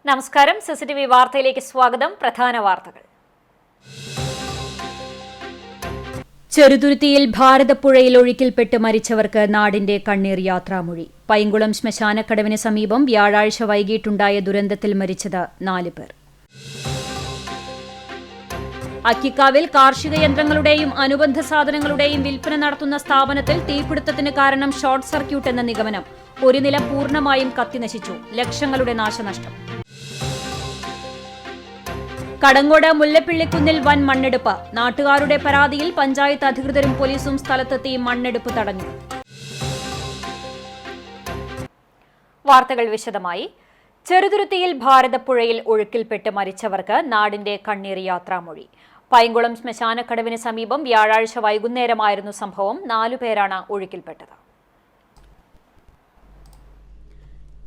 നമസ്കാരം. CCTV വാർത്തയിലേക്ക് സ്വാഗതം. പ്രധാന വാർത്തകൾ. ചെറുതുരുത്തിയിൽ ഭാരതപ്പുഴയിൽ ഒഴുക്കിൽപ്പെട്ട് മരിച്ചവർക്ക് നാടിന്റെ കണ്ണീർ യാത്രാമൊഴി. പൈങ്കുളം ശ്മശാനക്കടവിന് സമീപം വ്യാഴാഴ്ച വൈകിട്ടുണ്ടായ ദുരന്തത്തിൽ മരിച്ചത് 4 പേർ. അക്കിക്കാവിൽ കാർഷിക യന്ത്രങ്ങളുടെയും അനുബന്ധ സാധനങ്ങളുടെയും വിൽപ്പന നടത്തുന്ന സ്ഥാപനത്തിൽ തീപിടുത്തത്തിന് കാരണം ഷോർട്ട് സർക്യൂട്ട് എന്ന നിഗമനം. ഒരു നില പൂർണ്ണമായും കത്തിനശിച്ചു. ലക്ഷങ്ങളുടെ നാശനഷ്ടം. കടങ്ങോട് മുല്ലപ്പിള്ളിക്കുന്നിൽ വൻ മണ്ണെടുപ്പ്. നാട്ടുകാരുടെ പരാതിയിൽ പഞ്ചായത്ത് അധികൃതരും പോലീസും സ്ഥലത്തെത്തി മണ്ണെടുപ്പ് തടഞ്ഞു. വാർത്തകൾ വിശദമായി. ചെറുതുരുത്തിയിൽ ഭാരതപ്പുഴയിൽ ഒഴുക്കിൽപ്പെട്ട് മരിച്ചവർക്ക് നാടിന്റെ കണ്ണീർ യാത്രാമൊഴി. പൈങ്കുളം ശ്മശാനക്കടവിന് സമീപം വ്യാഴാഴ്ച വൈകുന്നേരമായിരുന്നു സംഭവം. 4 പേരാണ് ഒഴുക്കിൽപ്പെട്ടത്.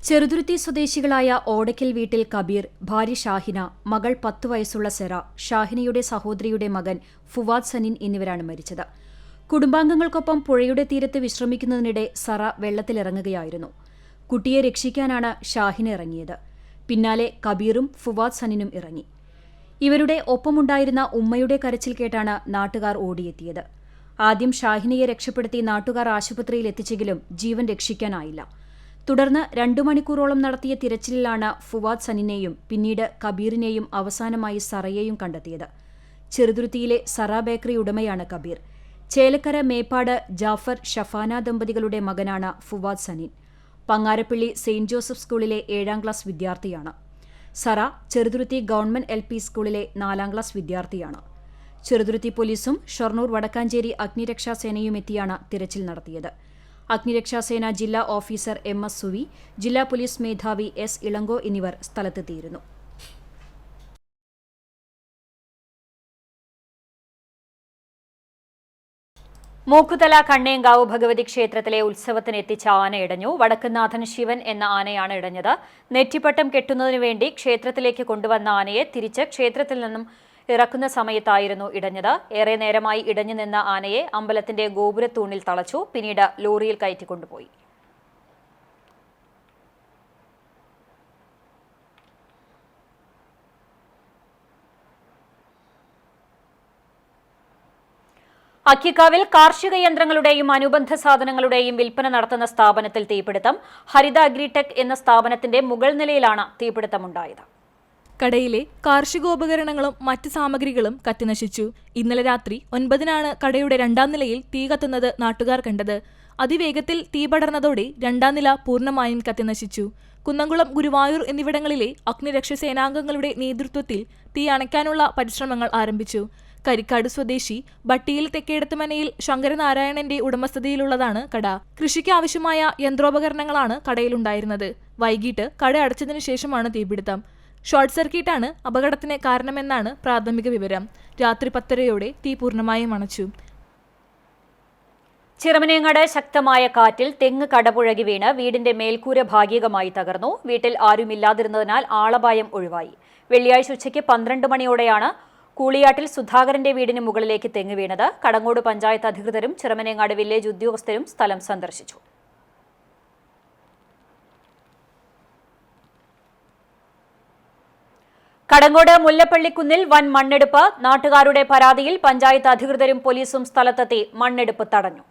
ചെറുതുരുത്തി സ്വദേശികളായ ഓടയ്ക്കൽ വീട്ടിൽ കബീർ, ഭാര്യ ഷാഹിന, മകൾ 10 വയസ്സുള്ള സെറ, ഷാഹിനയുടെ സഹോദരിയുടെ മകൻ ഫുവാദ് സനിൻ എന്നിവരാണ് മരിച്ചത്. കുടുംബാംഗങ്ങൾക്കൊപ്പം പുഴയുടെ തീരത്ത് വിശ്രമിക്കുന്നതിനിടെ സറ വെള്ളത്തിലിറങ്ങുകയായിരുന്നു. കുട്ടിയെ രക്ഷിക്കാനാണ് ഷാഹിന ഇറങ്ങിയത്. പിന്നാലെ കബീറും ഫുവാദ് സനിനും ഇറങ്ങി. ഇവരുടെ ഒപ്പമുണ്ടായിരുന്ന ഉമ്മയുടെ കരച്ചിൽ കേട്ടാണ് നാട്ടുകാർ ഓടിയെത്തിയത്. ആദ്യം ഷാഹിനയെ രക്ഷപ്പെടുത്തി നാട്ടുകാർ ആശുപത്രിയിൽ എത്തിച്ചെങ്കിലും ജീവൻ രക്ഷിക്കാനായില്ല. തുടർന്ന് 2 മണിക്കൂറോളം നടത്തിയ തിരച്ചിലിലാണ് ഫുവാദ് സനിനെയും പിന്നീട് കബീറിനെയും അവസാനമായി സറയെയും കണ്ടെത്തിയത്. ചെറുതുരുത്തിയിലെ സറ ബേക്കറി ഉടമയാണ് കബീർ. ചേലക്കര മേപ്പാട് ജാഫർ ഷഫാന ദമ്പതികളുടെ മകനാണ് ഫുവാദ് സനിൻ. പങ്ങാരപ്പള്ളി സെയിന്റ് ജോസഫ് സ്കൂളിലെ 7ാം ക്ലാസ് വിദ്യാർത്ഥിയാണ്. സറ ചെറുതുരുത്തി ഗവൺമെന്റ് LP സ്കൂളിലെ 4ാം ക്ലാസ് വിദ്യാർത്ഥിയാണ്. ചെറുതുരുത്തി പോലീസും ഷൊർണൂർ വടക്കാഞ്ചേരി അഗ്നിരക്ഷാസേനയും എത്തിയാണ് തിരച്ചിൽ നടത്തിയത്. അഗ്നിരക്ഷാസേന ജില്ലാ ഓഫീസർ MS സുവി, ജില്ലാ പോലീസ് മേധാവി S ഇളങ്കോ എന്നിവർ സ്ഥലത്തെത്തിയിരുന്നു. മൂക്കുതല കണ്ണേങ്കാവ് ഭഗവതി ക്ഷേത്രത്തിലെ ഉത്സവത്തിന് എത്തിച്ച ആന ഇടഞ്ഞു. വടക്കുന്നാഥൻ ശിവൻ എന്ന ആനയാണ് ഇടഞ്ഞത്. നെറ്റിപ്പട്ടം കെട്ടുന്നതിനു വേണ്ടി ക്ഷേത്രത്തിലേക്ക് കൊണ്ടുവന്ന ആനയെ തിരിച്ച് ക്ഷേത്രത്തിൽ നിന്നും ഇറക്കുന്ന സമയത്തായിരുന്നു ഇടഞ്ഞത്. ഏറെ നേരമായി ഇടഞ്ഞു നിന്ന ആനയെ അമ്പലത്തിന്റെ ഗോപുരത്തൂണിൽ തളച്ചു. പിന്നീട് ലോറിയിൽ കയറ്റിക്കൊണ്ടുപോയി. അക്കിക്കാവിൽ കാർഷിക യന്ത്രങ്ങളുടെയും അനുബന്ധ സാധനങ്ങളുടെയും വിൽപ്പന നടത്തുന്ന സ്ഥാപനത്തിൽ തീപിടുത്തം. ഹരിത അഗ്രിടെക് എന്ന സ്ഥാപനത്തിന്റെ മുകൾ നിലയിലാണ് തീപിടുത്തമുണ്ടായത്. കടയിലെ കാർഷികോപകരണങ്ങളും മറ്റ് സാമഗ്രികളും കത്തിനശിച്ചു. ഇന്നലെ രാത്രി 9-നാണ് കടയുടെ 2ാം നിലയിൽ തീ കത്തുന്നത് നാട്ടുകാർ കണ്ടത്. അതിവേഗത്തിൽ തീ പടർന്നതോടെ 2ാം നില പൂർണ്ണമായും കത്തിനശിച്ചു. കുന്നംകുളം, ഗുരുവായൂർ എന്നിവിടങ്ങളിലെ അഗ്നിരക്ഷാസേനാംഗങ്ങളുടെ നേതൃത്വത്തിൽ തീ അണയ്ക്കാനുള്ള പരിശ്രമങ്ങൾ ആരംഭിച്ചു. കരിക്കാട് സ്വദേശി ബട്ടിയിൽ തെക്കേടത്തുമനയിൽ ശങ്കരനാരായണന്റെ ഉടമസ്ഥതയിലുള്ളതാണ് കട. കൃഷിക്ക് ആവശ്യമായ യന്ത്രോപകരണങ്ങളാണ് കടയിലുണ്ടായിരുന്നത്. വൈകിട്ട് കട അടച്ചതിനു ശേഷമാണ് തീപിടുത്തം. ഷോർട്ട് സർക്യൂട്ടാണ് അപകടത്തിന് കാരണമെന്നാണ് പ്രാഥമിക വിവരം. രാത്രി 10:30-യോടെ തീ പൂർണ്ണമായും അണച്ചു. ചിറമനേങ്ങാട് ശക്തമായ കാറ്റിൽ തെങ്ങ് കടപുഴകി വീണ് വീടിന്റെ മേൽക്കൂര ഭാഗികമായി തകർന്നു. വീട്ടിൽ ആരുമില്ലാതിരുന്നതിനാൽ ആളപായം ഒഴിവായി. വെള്ളിയാഴ്ച ഉച്ചയ്ക്ക് 12 മണിയോടെയാണ് കൂളിയാട്ടിൽ സുധാകരന്റെ വീടിന് മുകളിലേക്ക് തെങ്ങ് വീണത്. കടങ്ങോട് പഞ്ചായത്ത് അധികൃതരും ചിറമനേങ്ങാട് വില്ലേജ് ഉദ്യോഗസ്ഥരും സ്ഥലം സന്ദർശിച്ചു. കടങ്ങോട് മുല്ലപ്പള്ളിക്കുന്നിൽ വൻ മണ്ണെടുപ്പ്. നാട്ടുകാരുടെ പരാതിയിൽ പഞ്ചായത്ത് അധികൃതരും പോലീസും സ്ഥലത്തെത്തി മണ്ണെടുപ്പ് തടഞ്ഞു.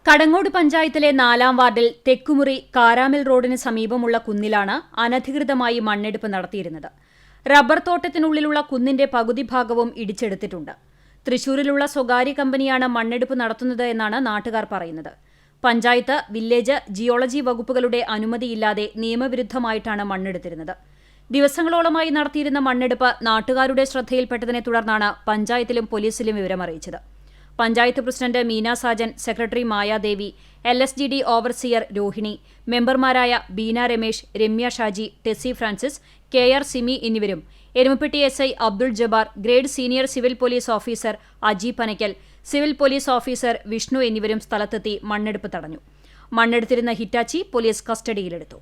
കടങ്ങോട് പഞ്ചായത്തിലെ 4-ാം വാർഡിൽ തെക്കുമുറി കാരാമിൽ റോഡിന് സമീപമുള്ള കുന്നിലാണ് അനധികൃതമായി മണ്ണെടുപ്പ് നടത്തിയിരുന്നത്. റബ്ബർ തോട്ടത്തിനുള്ളിലുള്ള കുന്നിന്റെ പകുതി ഭാഗവും ഇടിച്ചെടുത്തിട്ടുണ്ട്. തൃശൂരിലുള്ള സ്വകാര്യ കമ്പനിയാണ് മണ്ണെടുപ്പ് നടത്തുന്നത് എന്നാണ് നാട്ടുകാർ പറയുന്നത്. പഞ്ചായത്ത്, വില്ലേജ്, ജിയോളജി വകുപ്പുകളുടെ അനുമതിയില്ലാതെ നിയമവിരുദ്ധമായിട്ടാണ് മണ്ണെടുത്തിരുന്നത്. ദിവസങ്ങളോളമായി നടത്തിയിരുന്ന മണ്ണെടുപ്പ് നാട്ടുകാരുടെ ശ്രദ്ധയിൽപ്പെട്ടതിനെ തുടർന്നാണ് പഞ്ചായത്തിലും പോലീസിലും വിവരമറിയിച്ചത്. Panchayat president Meena Sajan, secretary Mayadevi, LSGD overseer Rohini, മെമ്പർമാരായ Beena Ramesh, Ramya Shaji, Tessy Francis, KR Simi എന്നിവരും Erumapetty SI Abdul Jabbar, grade senior civil police officer Aji Panakkal, civil police officer Vishnu എന്നിവരും സ്ഥലത്തെത്തി മണ്ണെടുപ്പ് തടഞ്ഞു. മണ്ണെടുത്തിരുന്ന ഹിറ്റാച്ചി പോലീസ് കസ്റ്റഡിയിലെടുത്തു.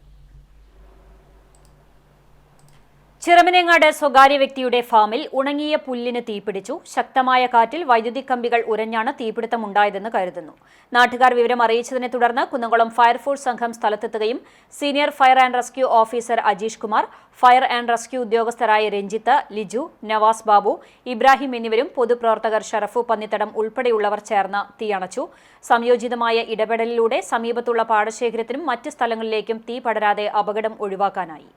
ചിറമനേങ്ങാട് സ്വകാര്യ വ്യക്തിയുടെ ഫാമിൽ ഉണങ്ങിയ പുല്ലിന് തീപിടിച്ചു. ശക്തമായ കാറ്റിൽ വൈദ്യുതി കമ്പികൾ ഉരഞ്ഞാണ് തീപിടുത്തമുണ്ടായതെന്ന് കരുതുന്നു. നാട്ടുകാർ വിവരം അറിയിച്ചതിനെ തുടർന്ന് കുന്നംകുളം ഫയർഫോഴ്സ് സംഘം സ്ഥലത്തെത്തുകയും senior fire and rescue officer Ajeesh Kumar, fire and rescue ഉദ്യോഗസ്ഥരായ രഞ്ജിത്ത്, ലിജു, നവാസ് ബാബു, ഇബ്രാഹിം എന്നിവരും പൊതുപ്രവർത്തകർ ഷറഫു പന്നിത്തടം ഉൾപ്പെടെയുള്ളവർ ചേർന്ന് തീയണച്ചു. സംയോജിതമായ ഇടപെടലിലൂടെ സമീപത്തുള്ള പാടശേഖരത്തിനും മറ്റ് സ്ഥലങ്ങളിലേക്കും തീ പടരാതെ അപകടം ഒഴിവാക്കാനായി.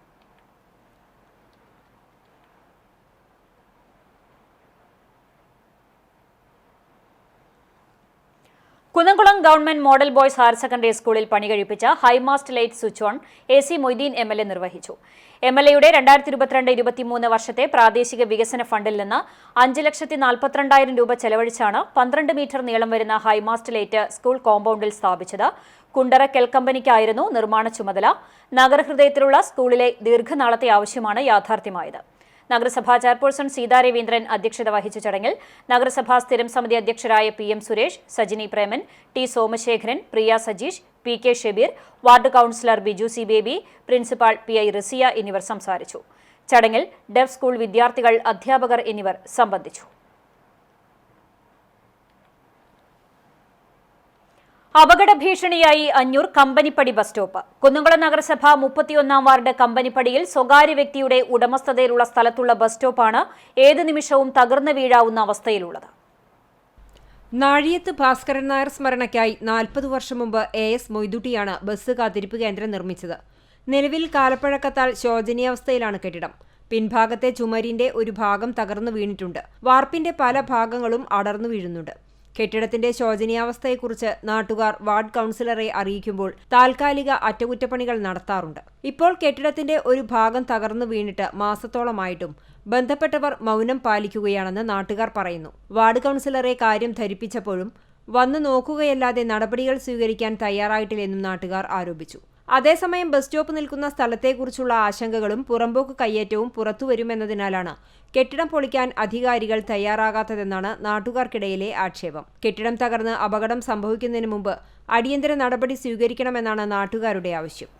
Kunnamkulam government model boys higher secondary സ്കൂളിൽ പണി കഴിപ്പിച്ച high mast light switch on AC Moideen MLA നിർവഹിച്ചു. MLAയുടെ 2022-23 വർഷത്തെ പ്രാദേശിക വികസന ഫണ്ടിൽ നിന്ന് 5,42,000 രൂപ ചെലവഴിച്ചാണ് 12 മീറ്റർ നീളം വരുന്ന ഹൈമാസ്റ്റ് ലൈറ്റ് സ്കൂൾ കോമ്പൗണ്ടിൽ സ്ഥാപിച്ചത്. കുണ്ടറ കെൽ കമ്പനിക്കായിരുന്നു നിർമ്മാണ ചുമതല. നഗരഹൃദയത്തിലുള്ള സ്കൂളിലെ ദീർഘനാളത്തെ ആവശ്യമാണ് യാഥാർത്ഥ്യമായത്. നഗരസഭാ ചെയർപേഴ്സൺ സീതാ രവീന്ദ്രൻ അധ്യക്ഷത വഹിച്ച ചടങ്ങിൽ നഗരസഭാ സ്ഥിരം സമിതി അധ്യക്ഷരായ PM Suresh, Sajini Preman, T Somasekharan, Priya Sajeesh, PK Shebeer, ward councillor Biju C Baby, principal PI Rizia എന്നിവർ സംസാരിച്ചു. ചടങ്ങിൽ ഡെഫ് സ്കൂൾ വിദ്യാർത്ഥികൾ, അധ്യാപകർ എന്നിവർ സംബന്ധിച്ചു. അപകട ഭീഷണിയായി അഞ്ഞൂർ കമ്പനിപ്പടി ബസ് സ്റ്റോപ്പ്. കുന്നംകുളം നഗരസഭ 31-ാം വാർഡ് കമ്പനിപ്പടിയിൽ സ്വകാര്യ വ്യക്തിയുടെ ഉടമസ്ഥതയിലുള്ള സ്ഥലത്തുള്ള ബസ് സ്റ്റോപ്പാണ് ഏത് നിമിഷവും തകർന്നു വീഴാവുന്ന അവസ്ഥയിലുള്ളത്. നാഴിയത്ത് ഭാസ്കരൻ നായർ സ്മരണയ്ക്കായി 40 വർഷം മുമ്പ് AS മൊയ്തുട്ടിയാണ് ബസ് കാത്തിരിപ്പ് കേന്ദ്രം നിർമ്മിച്ചത്. നിലവിൽ കാലപ്പഴക്കത്താൽ ശോചനീയാവസ്ഥയിലാണ് കെട്ടിടം. പിൻഭാഗത്തെ ചുമരിന്റെ ഒരു ഭാഗം തകർന്നു വീണിട്ടുണ്ട്. വാർപ്പിന്റെ പല ഭാഗങ്ങളും അടർന്നു വീഴുന്നുണ്ട്. കെട്ടിടത്തിന്റെ ശോചനീയാവസ്ഥയെക്കുറിച്ച് നാട്ടുകാർ വാർഡ് കൌൺസിലറെ അറിയിക്കുമ്പോൾ താൽക്കാലിക അറ്റകുറ്റപ്പണികൾ നടത്താറുണ്ട്. ഇപ്പോൾ കെട്ടിടത്തിന്റെ ഒരു ഭാഗം തകർന്നു വീണിട്ട് മാസത്തോളമായിട്ടും ബന്ധപ്പെട്ടവർ മൗനം പാലിക്കുകയാണെന്ന് നാട്ടുകാർ പറയുന്നു. വാർഡ് കൌൺസിലറെ കാര്യം ധരിപ്പിച്ചപ്പോഴും വന്നു നോക്കുകയല്ലാതെ നടപടികൾ സ്വീകരിക്കാൻ തയ്യാറായിട്ടില്ലെന്നും നാട്ടുകാർ ആരോപിച്ചു. അതേസമയം ബസ് സ്റ്റോപ്പ് നിൽക്കുന്ന സ്ഥലത്തെക്കുറിച്ചുള്ള ആശങ്കകളും പുറമ്പോക്ക് കയ്യേറ്റവും പുറത്തുവരുമെന്നതിനാലാണ് കെട്ടിടം പൊളിക്കാൻ അധികാരികൾ തയ്യാറാകാത്തതെന്നാണ് നാട്ടുകാർക്കിടയിലെ ആക്ഷേപം. കെട്ടിടം തകർന്ന് അപകടം സംഭവിക്കുന്നതിന് മുമ്പ് അടിയന്തര നടപടി സ്വീകരിക്കണമെന്നാണ് നാട്ടുകാരുടെ ആവശ്യം.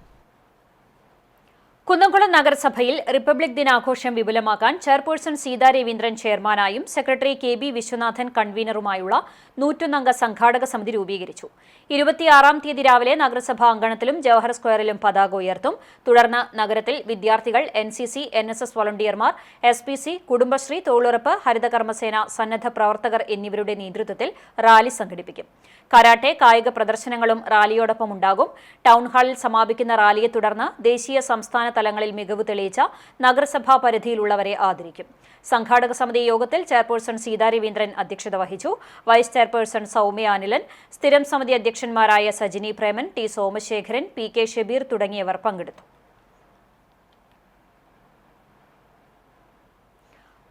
കുന്നംകുളം നഗരസഭയിൽ റിപ്പബ്ലിക് ദിനാഘോഷം വിപുലമാക്കാൻ ചെയർപേഴ്സൺ സീതാ രവീന്ദ്രൻ ചെയർമാനായും സെക്രട്ടറി KB വിശ്വനാഥൻ കൺവീനറുമായുള്ള 101-അംഗ സംഘാടക സമിതി രൂപീകരിച്ചു. 26-ാം തീയതി രാവിലെ നഗരസഭാ അങ്കണത്തിലും ജവഹർ സ്ക്വയറിലും പതാക ഉയർത്തും. തുടർന്ന് നഗരത്തിൽ വിദ്യാർത്ഥികൾ, NCC, NSS വോളണ്ടിയർമാർ, SPC, കുടുംബശ്രീ, തൊഴിലുറപ്പ്, ഹരിതകർമ്മസേന, സന്നദ്ധ പ്രവർത്തകർ എന്നിവരുടെ നേതൃത്വത്തിൽ റാലി സംഘടിപ്പിക്കും. കരാട്ടെ, കായിക പ്രദർശനങ്ങളും റാലിയോടൊപ്പം ഉണ്ടാകും. ടൗൺഹാളിൽ സമാപിക്കുന്ന റാലിയെ തുടർന്ന് ദേശീയ, സംസ്ഥാന തലങ്ങളിൽ മികവ് തെളിയിച്ച നഗരസഭാ പരിധിയിലുള്ളവരെ ആദരിക്കും. സംഘാടക സമിതി യോഗത്തിൽ ചെയർപേഴ്സൺ സീതാ രവീന്ദ്രൻ അധ്യക്ഷത വഹിച്ചു. വൈസ് ചെയർപേഴ്സൺ സൗമ്യ അനിലൻ, സ്ഥിരം സമിതി അധ്യക്ഷന്മാരായ സജിനി പ്രേമൻ, T സോമശേഖരൻ, PK ഷെബീർ തുടങ്ങിയവർ പങ്കെടുത്തു.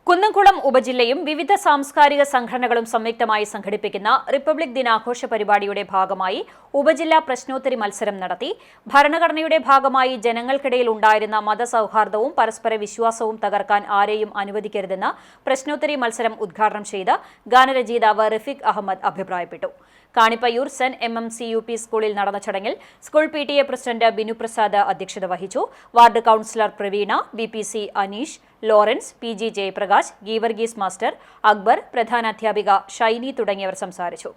കുന്നംകുളം ഉപജില്ലയും വിവിധ സാംസ്കാരിക സംഘടനകളും സംയുക്തമായി സംഘടിപ്പിക്കുന്ന റിപ്പബ്ലിക് ദിനാഘോഷ പരിപാടിയുടെ ഭാഗമായി ഉപജില്ലാ പ്രശ്നോത്തരി മത്സരം നടത്തി. ഭരണഘടനയുടെ ഭാഗമായി ജനങ്ങൾക്കിടയിൽ ഉണ്ടായിരുന്ന മതസൗഹാർദ്ദവും പരസ്പര വിശ്വാസവും തകർക്കാൻ ആരെയും അനുവദിക്കരുതെന്ന് പ്രശ്നോത്തരി മത്സരം ഉദ്ഘാടനം ചെയ്ത് ഗാനരചയിതാവ് റഫീഖ് അഹമ്മദ് അഭിപ്രായപ്പെട്ടു. കാണിപ്പയ്യൂർ സെന്റ് MMC UP സ്കൂളിൽ നടന്ന ചടങ്ങിൽ school PTA president Binu Prasad അധ്യക്ഷത വഹിച്ചു. Ward councillor Praveena, BPC Aneesh, Lawrence, PG Jayaprakash, Geevarghese master, Akbar, പ്രധാനാധ്യാപിക ഷൈനി തുടങ്ങിയവർ സംസാരിച്ചു.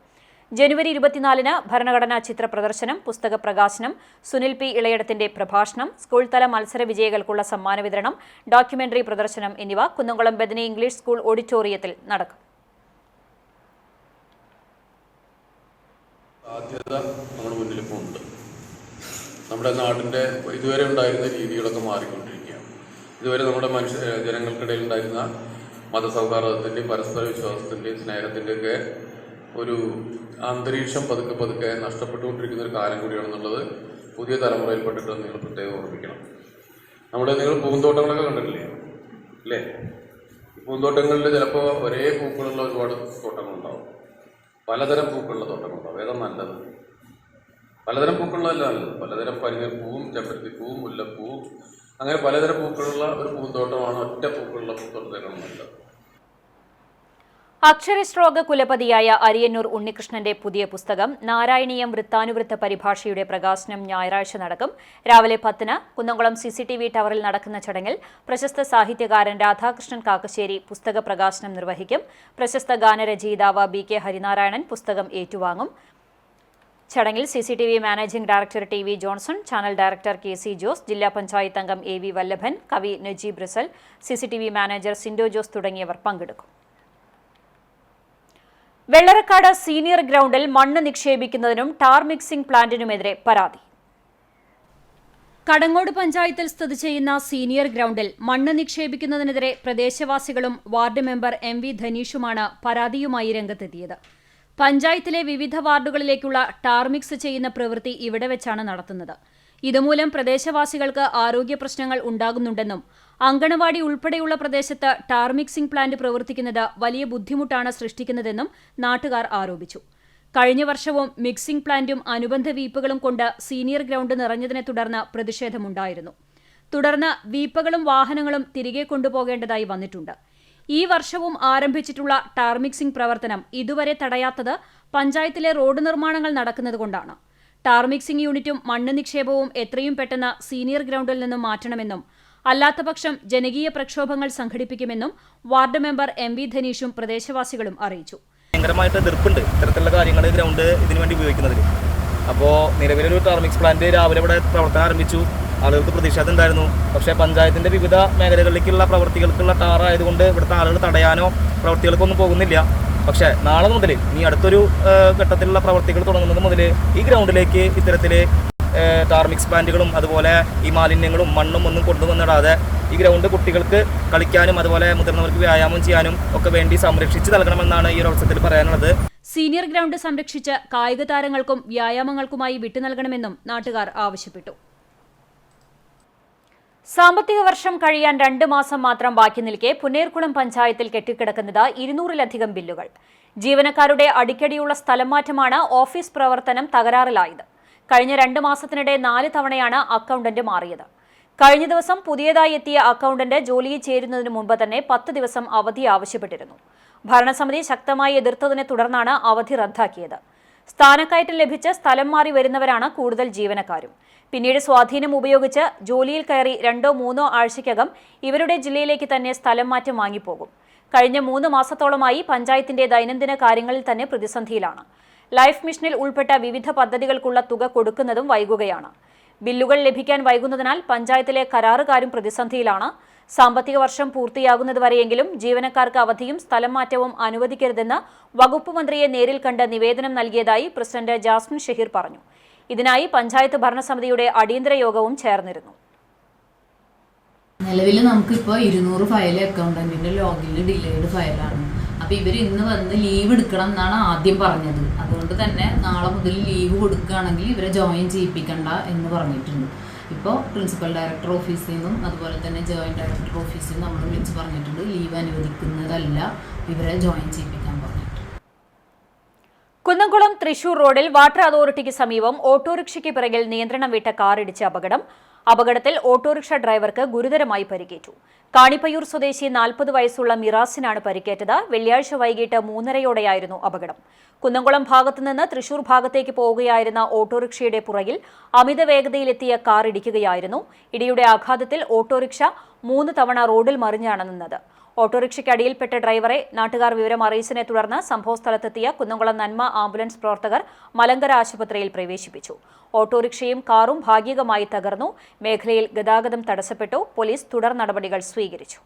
ജനുവരി 24-ന് ഭരണഘടനാ ചിത്ര പ്രദർശനം, പുസ്തക പ്രകാശനം, സുനിൽ P ഇളയടത്തിന്റെ പ്രഭാഷണം, സ്കൂൾ തല മത്സര വിജയികൾക്കുള്ള സമ്മാന വിതരണം, ഡോക്യുമെന്ററി പ്രദർശനം എന്നിവ കുന്നംകുളം ബദനി ഇംഗ്ലീഷ് സ്കൂൾ ഓഡിറ്റോറിയത്തിൽ നടക്കും. സാധ്യത നമ്മുടെ മുന്നിലിപ്പോൾ ഉണ്ട്. നമ്മുടെ നാടിൻ്റെ ഇതുവരെ ഉണ്ടായിരുന്ന രീതികളൊക്കെ മാറിക്കൊണ്ടിരിക്കുകയാണ്. ഇതുവരെ നമ്മുടെ ജനങ്ങൾക്കിടയിൽ ഉണ്ടായിരുന്ന മതസൗഹാർദ്ദത്തിൻ്റെയും പരസ്പര വിശ്വാസത്തിൻ്റെയും സ്നേഹത്തിൻ്റെയൊക്കെ ഒരു അന്തരീക്ഷം പതുക്കെ നഷ്ടപ്പെട്ടുകൊണ്ടിരിക്കുന്ന ഒരു കാലം കൂടിയാണെന്നുള്ളത് പുതിയ തലമുറയിൽപ്പെട്ടിട്ട് നിങ്ങൾ പ്രത്യേകം ഓർമ്മിക്കണം. നിങ്ങൾ പൂന്തോട്ടങ്ങളൊക്കെ കണ്ടിട്ടില്ലേ അല്ലേ? പൂന്തോട്ടങ്ങളിൽ ചിലപ്പോൾ ഒരേ പൂക്കളുള്ള ഒരുപാട് തോട്ടങ്ങളുണ്ടാവും, പലതരം പൂക്കളുള്ള തോട്ടങ്ങളുണ്ടാവും. ഏതാ നല്ലത്? പലതരം പൂക്കളുള്ളതല്ല നല്ലത്. പലതരം പനിനീർപ്പൂവും, ചെമ്പരത്തിപ്പൂവും, മുല്ലപ്പൂവും, അങ്ങനെ പലതരം പൂക്കളുള്ള ഒരു പൂന്തോട്ടമാണ് ഒറ്റ പൂക്കളുള്ള പൂന്തോട്ടത്തേക്കാണ് നല്ലത്. അക്ഷരശ്ലോക കുലപതിയായ അരിയന്നൂർ ഉണ്ണികൃഷ്ണന്റെ പുതിയ പുസ്തകം നാരായണീയം വൃത്താനുവൃത്ത പരിഭാഷയുടെ പ്രകാശനം ഞായറാഴ്ച നടക്കും. രാവിലെ 10-ന് കുന്നംകുളം CCTV ടവറിൽ നടക്കുന്ന ചടങ്ങിൽ പ്രശസ്ത സാഹിത്യകാരൻ രാധാകൃഷ്ണൻ കാക്കശ്ശേരി പുസ്തക പ്രകാശനം നിർവഹിക്കും. പ്രശസ്ത ഗാനരചയിതാവ് BK ഹരിനാരായണൻ പുസ്തകം ഏറ്റുവാങ്ങും. ചടങ്ങിൽ CCTV managing director TV Johnson, channel director KC Jose, ജില്ലാ പഞ്ചായത്ത് അംഗം AV വല്ലഭൻ, കവി നജീബ് റിസൽ, CCTV മാനേജർ സിൻഡോ ജോസ് തുടങ്ങിയവർ പങ്കെടുക്കും. വെള്ളറക്കാട് സീനിയർ ഗ്രൗണ്ടിൽ മണ്ണ് നിക്ഷേപിക്കുന്നതിനും ടാർ മിക്സിംഗ് പ്ലാന്റിനുമെതിരെ പരാതി. കടങ്ങോട് പഞ്ചായത്തിൽ സ്ഥിതി ചെയ്യുന്ന സീനിയർ ഗ്രൗണ്ടിൽ മണ്ണ് നിക്ഷേപിക്കുന്നതിനെതിരെ പ്രദേശവാസികളും വാർഡ് മെമ്പർ MV ധനീഷുമാണ് പരാതിയുമായി രംഗത്തെത്തിയത്. പഞ്ചായത്തിലെ വിവിധ വാർഡുകളിലേക്കുള്ള ടാർ മിക്സ് ചെയ്യുന്ന പ്രവൃത്തി ഇവിടെ വെച്ചാണ് നടത്തുന്നത്. ഇതുമൂലം പ്രദേശവാസികൾക്ക് ആരോഗ്യ പ്രശ്നങ്ങൾ ഉണ്ടാകുന്നുണ്ടെന്നും അങ്കണവാടി ഉൾപ്പെടെയുള്ള പ്രദേശത്ത് ടാർ മിക്സിംഗ് പ്ലാന്റ് പ്രവർത്തിക്കുന്നത് വലിയ ബുദ്ധിമുട്ടാണ് സൃഷ്ടിക്കുന്നതെന്നും നാട്ടുകാർ ആരോപിച്ചു. കഴിഞ്ഞ വർഷവും മിക്സിംഗ് പ്ലാന്റും അനുബന്ധ വീപ്പുകളും കൊണ്ട് സീനിയർ ഗ്രൗണ്ട് നിറഞ്ഞതിനെ തുടർന്ന് പ്രതിഷേധമുണ്ടായിരുന്നു. തുടർന്ന് വീപ്പകളും വാഹനങ്ങളും തിരികെ കൊണ്ടുപോകേണ്ടതായി വന്നിട്ടുണ്ട്. ഈ വർഷവും ആരംഭിച്ചിട്ടുള്ള ടാർ മിക്സിംഗ് പ്രവർത്തനം ഇതുവരെ തടയാത്തത് പഞ്ചായത്തിലെ റോഡ് നിർമ്മാണങ്ങൾ നടക്കുന്നതുകൊണ്ടാണ്. ടാർ മിക്സിംഗ് യൂണിറ്റും മണ്ണ് നിക്ഷേപവും എത്രയും പെട്ടെന്ന് സീനിയർ ഗ്രൗണ്ടിൽ നിന്നും മാറ്റണമെന്നും അല്ലാത്തപക്ഷം ജനകീയ പ്രക്ഷോഭങ്ങൾ സംഘടിപ്പിക്കുമെന്നും വാർഡ് മെമ്പർ MV ധനീഷും പ്രദേശവാസികളും അറിയിച്ചു. ഭയങ്കരമായിട്ട് എതിർപ്പുണ്ട് ഇത്തരത്തിലുള്ള കാര്യങ്ങൾ ഗ്രൗണ്ട് ഇതിനു വേണ്ടി ഉപയോഗിക്കുന്നതിൽ. അപ്പോൾ നിലവിലൊരു ടാർ മിക്സ് പ്ലാന്റ് രാവിലെ ഇവിടെ പ്രവർത്തനം ആരംഭിച്ചു. ആളുകൾക്ക് പ്രതിഷേധം ഉണ്ടായിരുന്നു. പക്ഷേ പഞ്ചായത്തിൻ്റെ വിവിധ മേഖലകളിലേക്കുള്ള പ്രവൃത്തികൾക്കുള്ള ടാർ ആയതുകൊണ്ട് ഇവിടുത്തെ ആളുകൾ തടയാനോ പ്രവൃത്തികൾക്കൊന്നും പോകുന്നില്ല. പക്ഷേ നാളെ മുതൽ ഇനി അടുത്തൊരു ഘട്ടത്തിലുള്ള പ്രവൃത്തികൾ തുടങ്ങുന്നത് മുതൽ ഈ ഗ്രൗണ്ടിലേക്ക് ഇത്തരത്തിൽ ടാർ മിക്സ് പ്ലാന്റുകളും അതുപോലെ ഈ മാലിന്യങ്ങളും മണ്ണും ഒന്നും കൊണ്ടുവന്നിടാതെ ഈ ഗ്രൗണ്ട് കുട്ടികൾക്ക് കളിക്കാനും അതുപോലെ മുതിർന്നവർക്ക് വ്യായാമം ചെയ്യാനും ഒക്കെ വേണ്ടി സംരക്ഷിച്ച് നൽകണമെന്നാണ് ഈ ഒരു അവസരത്തിൽ പറയാനുള്ളത്. സീനിയർ ഗ്രൗണ്ട് സംരക്ഷിച്ച് കായിക താരങ്ങൾക്കും വ്യായാമങ്ങൾക്കുമായി വിട്ടു നൽകണമെന്നും നാട്ടുകാർ ആവശ്യപ്പെട്ടു. സാമ്പത്തിക വർഷം കഴിയാൻ 2 മാസം മാത്രം ബാക്കി നിൽക്കെ പുന്നേർകുളം പഞ്ചായത്തിൽ കെട്ടിക്കിടക്കുന്നത് 200-ലധികം ബില്ലുകൾ. ജീവനക്കാരുടെ അടിക്കടിയുള്ള സ്ഥലം മാറ്റമാണ് ഓഫീസ് പ്രവർത്തനം തകരാറിലായത്. കഴിഞ്ഞ 2 മാസത്തിനിടെ 4 തവണയാണ് അക്കൗണ്ടന്റ് മാറിയത്. കഴിഞ്ഞ ദിവസം പുതിയതായി എത്തിയ അക്കൗണ്ടന്റ് ജോലിയിൽ ചേരുന്നതിന് മുമ്പ് തന്നെ 10 ദിവസം അവധി ആവശ്യപ്പെട്ടിരുന്നു. ഭരണസമിതി ശക്തമായി എതിർത്തതിനെ തുടർന്നാണ് അവധി റദ്ദാക്കിയത്. സ്ഥാനക്കയറ്റം ലഭിച്ച് സ്ഥലം മാറി വരുന്നവരാണ് കൂടുതൽ ജീവനക്കാരും. പിന്നീട് സ്വാധീനം ഉപയോഗിച്ച് ജോലിയിൽ കയറി 2-3 ആഴ്ചയ്ക്കകം ഇവരുടെ ജില്ലയിലേക്ക് തന്നെ സ്ഥലം മാറ്റം വാങ്ങിപ്പോകും. കഴിഞ്ഞ 3 മാസത്തോളമായി പഞ്ചായത്തിന്റെ ദൈനംദിന കാര്യങ്ങളിൽ തന്നെ പ്രതിസന്ധിയിലാണ്. ലൈഫ് മിഷനിൽ ഉൾപ്പെട്ട വിവിധ പദ്ധതികൾക്കുള്ള തുക കൊടുക്കുന്നതും വൈകുകയാണ്. ബില്ലുകൾ ലഭിക്കാൻ വൈകുന്നതിനാൽ പഞ്ചായത്തിലെ കരാറുകാരും പ്രതിസന്ധിയിലാണ്. സാമ്പത്തിക വർഷം പൂർത്തിയാകുന്നതുവരെയെങ്കിലും ജീവനക്കാർക്ക് അവധിയും സ്ഥലം മാറ്റവും അനുവദിക്കരുതെന്ന് വകുപ്പ് മന്ത്രിയെ നേരിൽ കണ്ട് നിവേദനം നൽകിയതായി പ്രസിഡന്റ് ജാസ്മിൻ ഷഹീർ പറഞ്ഞു. ഇതിനായി പഞ്ചായത്ത് ഭരണസമിതിയുടെ അടിയന്തര യോഗവും ചേർന്നിരുന്നു. നിലവിൽ നമുക്കിപ്പോൾ 200 ഫയൽ അക്കൗണ്ടന്റിന്റെ ലോഗിനിൽ ഡിലേഡ് ഫയലാണ്. അപ്പോൾ ഇവർ ഇന്ന് വന്ന് ലീവ് എടുക്കണം എന്നാണ് ആദ്യം പറഞ്ഞത്. അതുകൊണ്ട് തന്നെ നാളെ മുതൽ ലീവ് കൊടുക്കുകയാണെങ്കിൽ ഇവരെ ജോയിൻ ചെയ്യിപ്പിക്കണ്ട എന്ന് പറഞ്ഞിട്ടുണ്ട്. ഇപ്പോൾ പ്രിൻസിപ്പൽ ഡയറക്ടർ ഓഫീസിൽ നിന്നും അതുപോലെ തന്നെ ജോയിന്റ് ഡയറക്ടർ ഓഫീസിൽ നിന്നും നമ്മൾ വിളിച്ച് പറഞ്ഞിട്ടുണ്ട്, ലീവ് അനുവദിക്കുന്നതല്ല, ഇവരെ ജോയിൻ ചെയ്യിപ്പിക്കാൻ പറഞ്ഞിട്ടുണ്ട്. കുന്നംകുളം തൃശൂർ റോഡിൽ വാട്ടർ അതോറിറ്റിക്ക് സമീപം ഓട്ടോറിക്ഷയ്ക്ക് പിറകിൽ നിയന്ത്രണം വിട്ട കാറിടിച്ച അപകടത്തിൽ ഓട്ടോറിക്ഷ ഡ്രൈവർക്ക് ഗുരുതരമായി പരിക്കേറ്റു. കാണിപ്പയ്യൂർ സ്വദേശി 40 വയസ്സുള്ള മിറാസിനാണ് പരിക്കേറ്റത്. വെള്ളിയാഴ്ച വൈകിട്ട് 3:30 അപകടം. കുന്നംകുളം ഭാഗത്തുനിന്ന് തൃശൂർ ഭാഗത്തേക്ക് പോവുകയായിരുന്ന ഓട്ടോറിക്ഷയുടെ പുറകിൽ അമിത വേഗതയിലെത്തിയ കാർ ഇടിക്കുകയായിരുന്നു. ഇടിയുടെ ആഘാതത്തിൽ ഓട്ടോറിക്ഷ 3 തവണ റോഡിൽ മറിഞ്ഞാണ് നിന്നത്. ഓട്ടോറിക്ഷയ്ക്ക് അടിയിൽപ്പെട്ട ഡ്രൈവറെ നാട്ടുകാർ വിവരം അറിയിച്ചതിനെ തുടർന്ന് സംഭവസ്ഥലത്തെത്തിയ കുന്നംകുളം നന്മ ആംബുലൻസ് പ്രവർത്തകർ മലങ്കര ആശുപത്രിയിൽ പ്രവേശിപ്പിച്ചു. ഓട്ടോറിക്ഷയും കാറും ഭാഗികമായി തകർന്നു. മേഖലയിൽ ഗതാഗതം തടസ്സപ്പെട്ടു. പോലീസ് തുടർ നടപടികൾ സ്വീകരിച്ചു.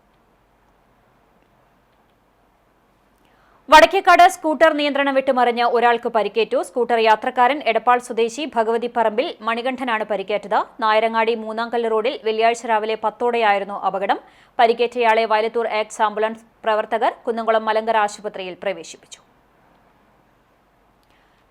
വടക്കേക്കാട് സ്കൂട്ടർ നിയന്ത്രണം വിട്ട് മറിഞ്ഞ് ഒരാൾക്ക് പരിക്കേറ്റു. സ്കൂട്ടർ യാത്രക്കാരൻ എടപ്പാൾ സ്വദേശി ഭഗവതി പറമ്പിൽ മണികണ്ഠനാണ് പരിക്കേറ്റത്. നായരങ്ങാടി 3-കല്ല് റോഡിൽ വെള്ളിയാഴ്ച രാവിലെ 10:00 അപകടം. പരിക്കേറ്റയാളെ വയലത്തൂർ എക്സ് ആംബുലൻസ് പ്രവർത്തകർ കുന്നംകുളം മലങ്കര ആശുപത്രിയിൽ പ്രവേശിപ്പിച്ചു.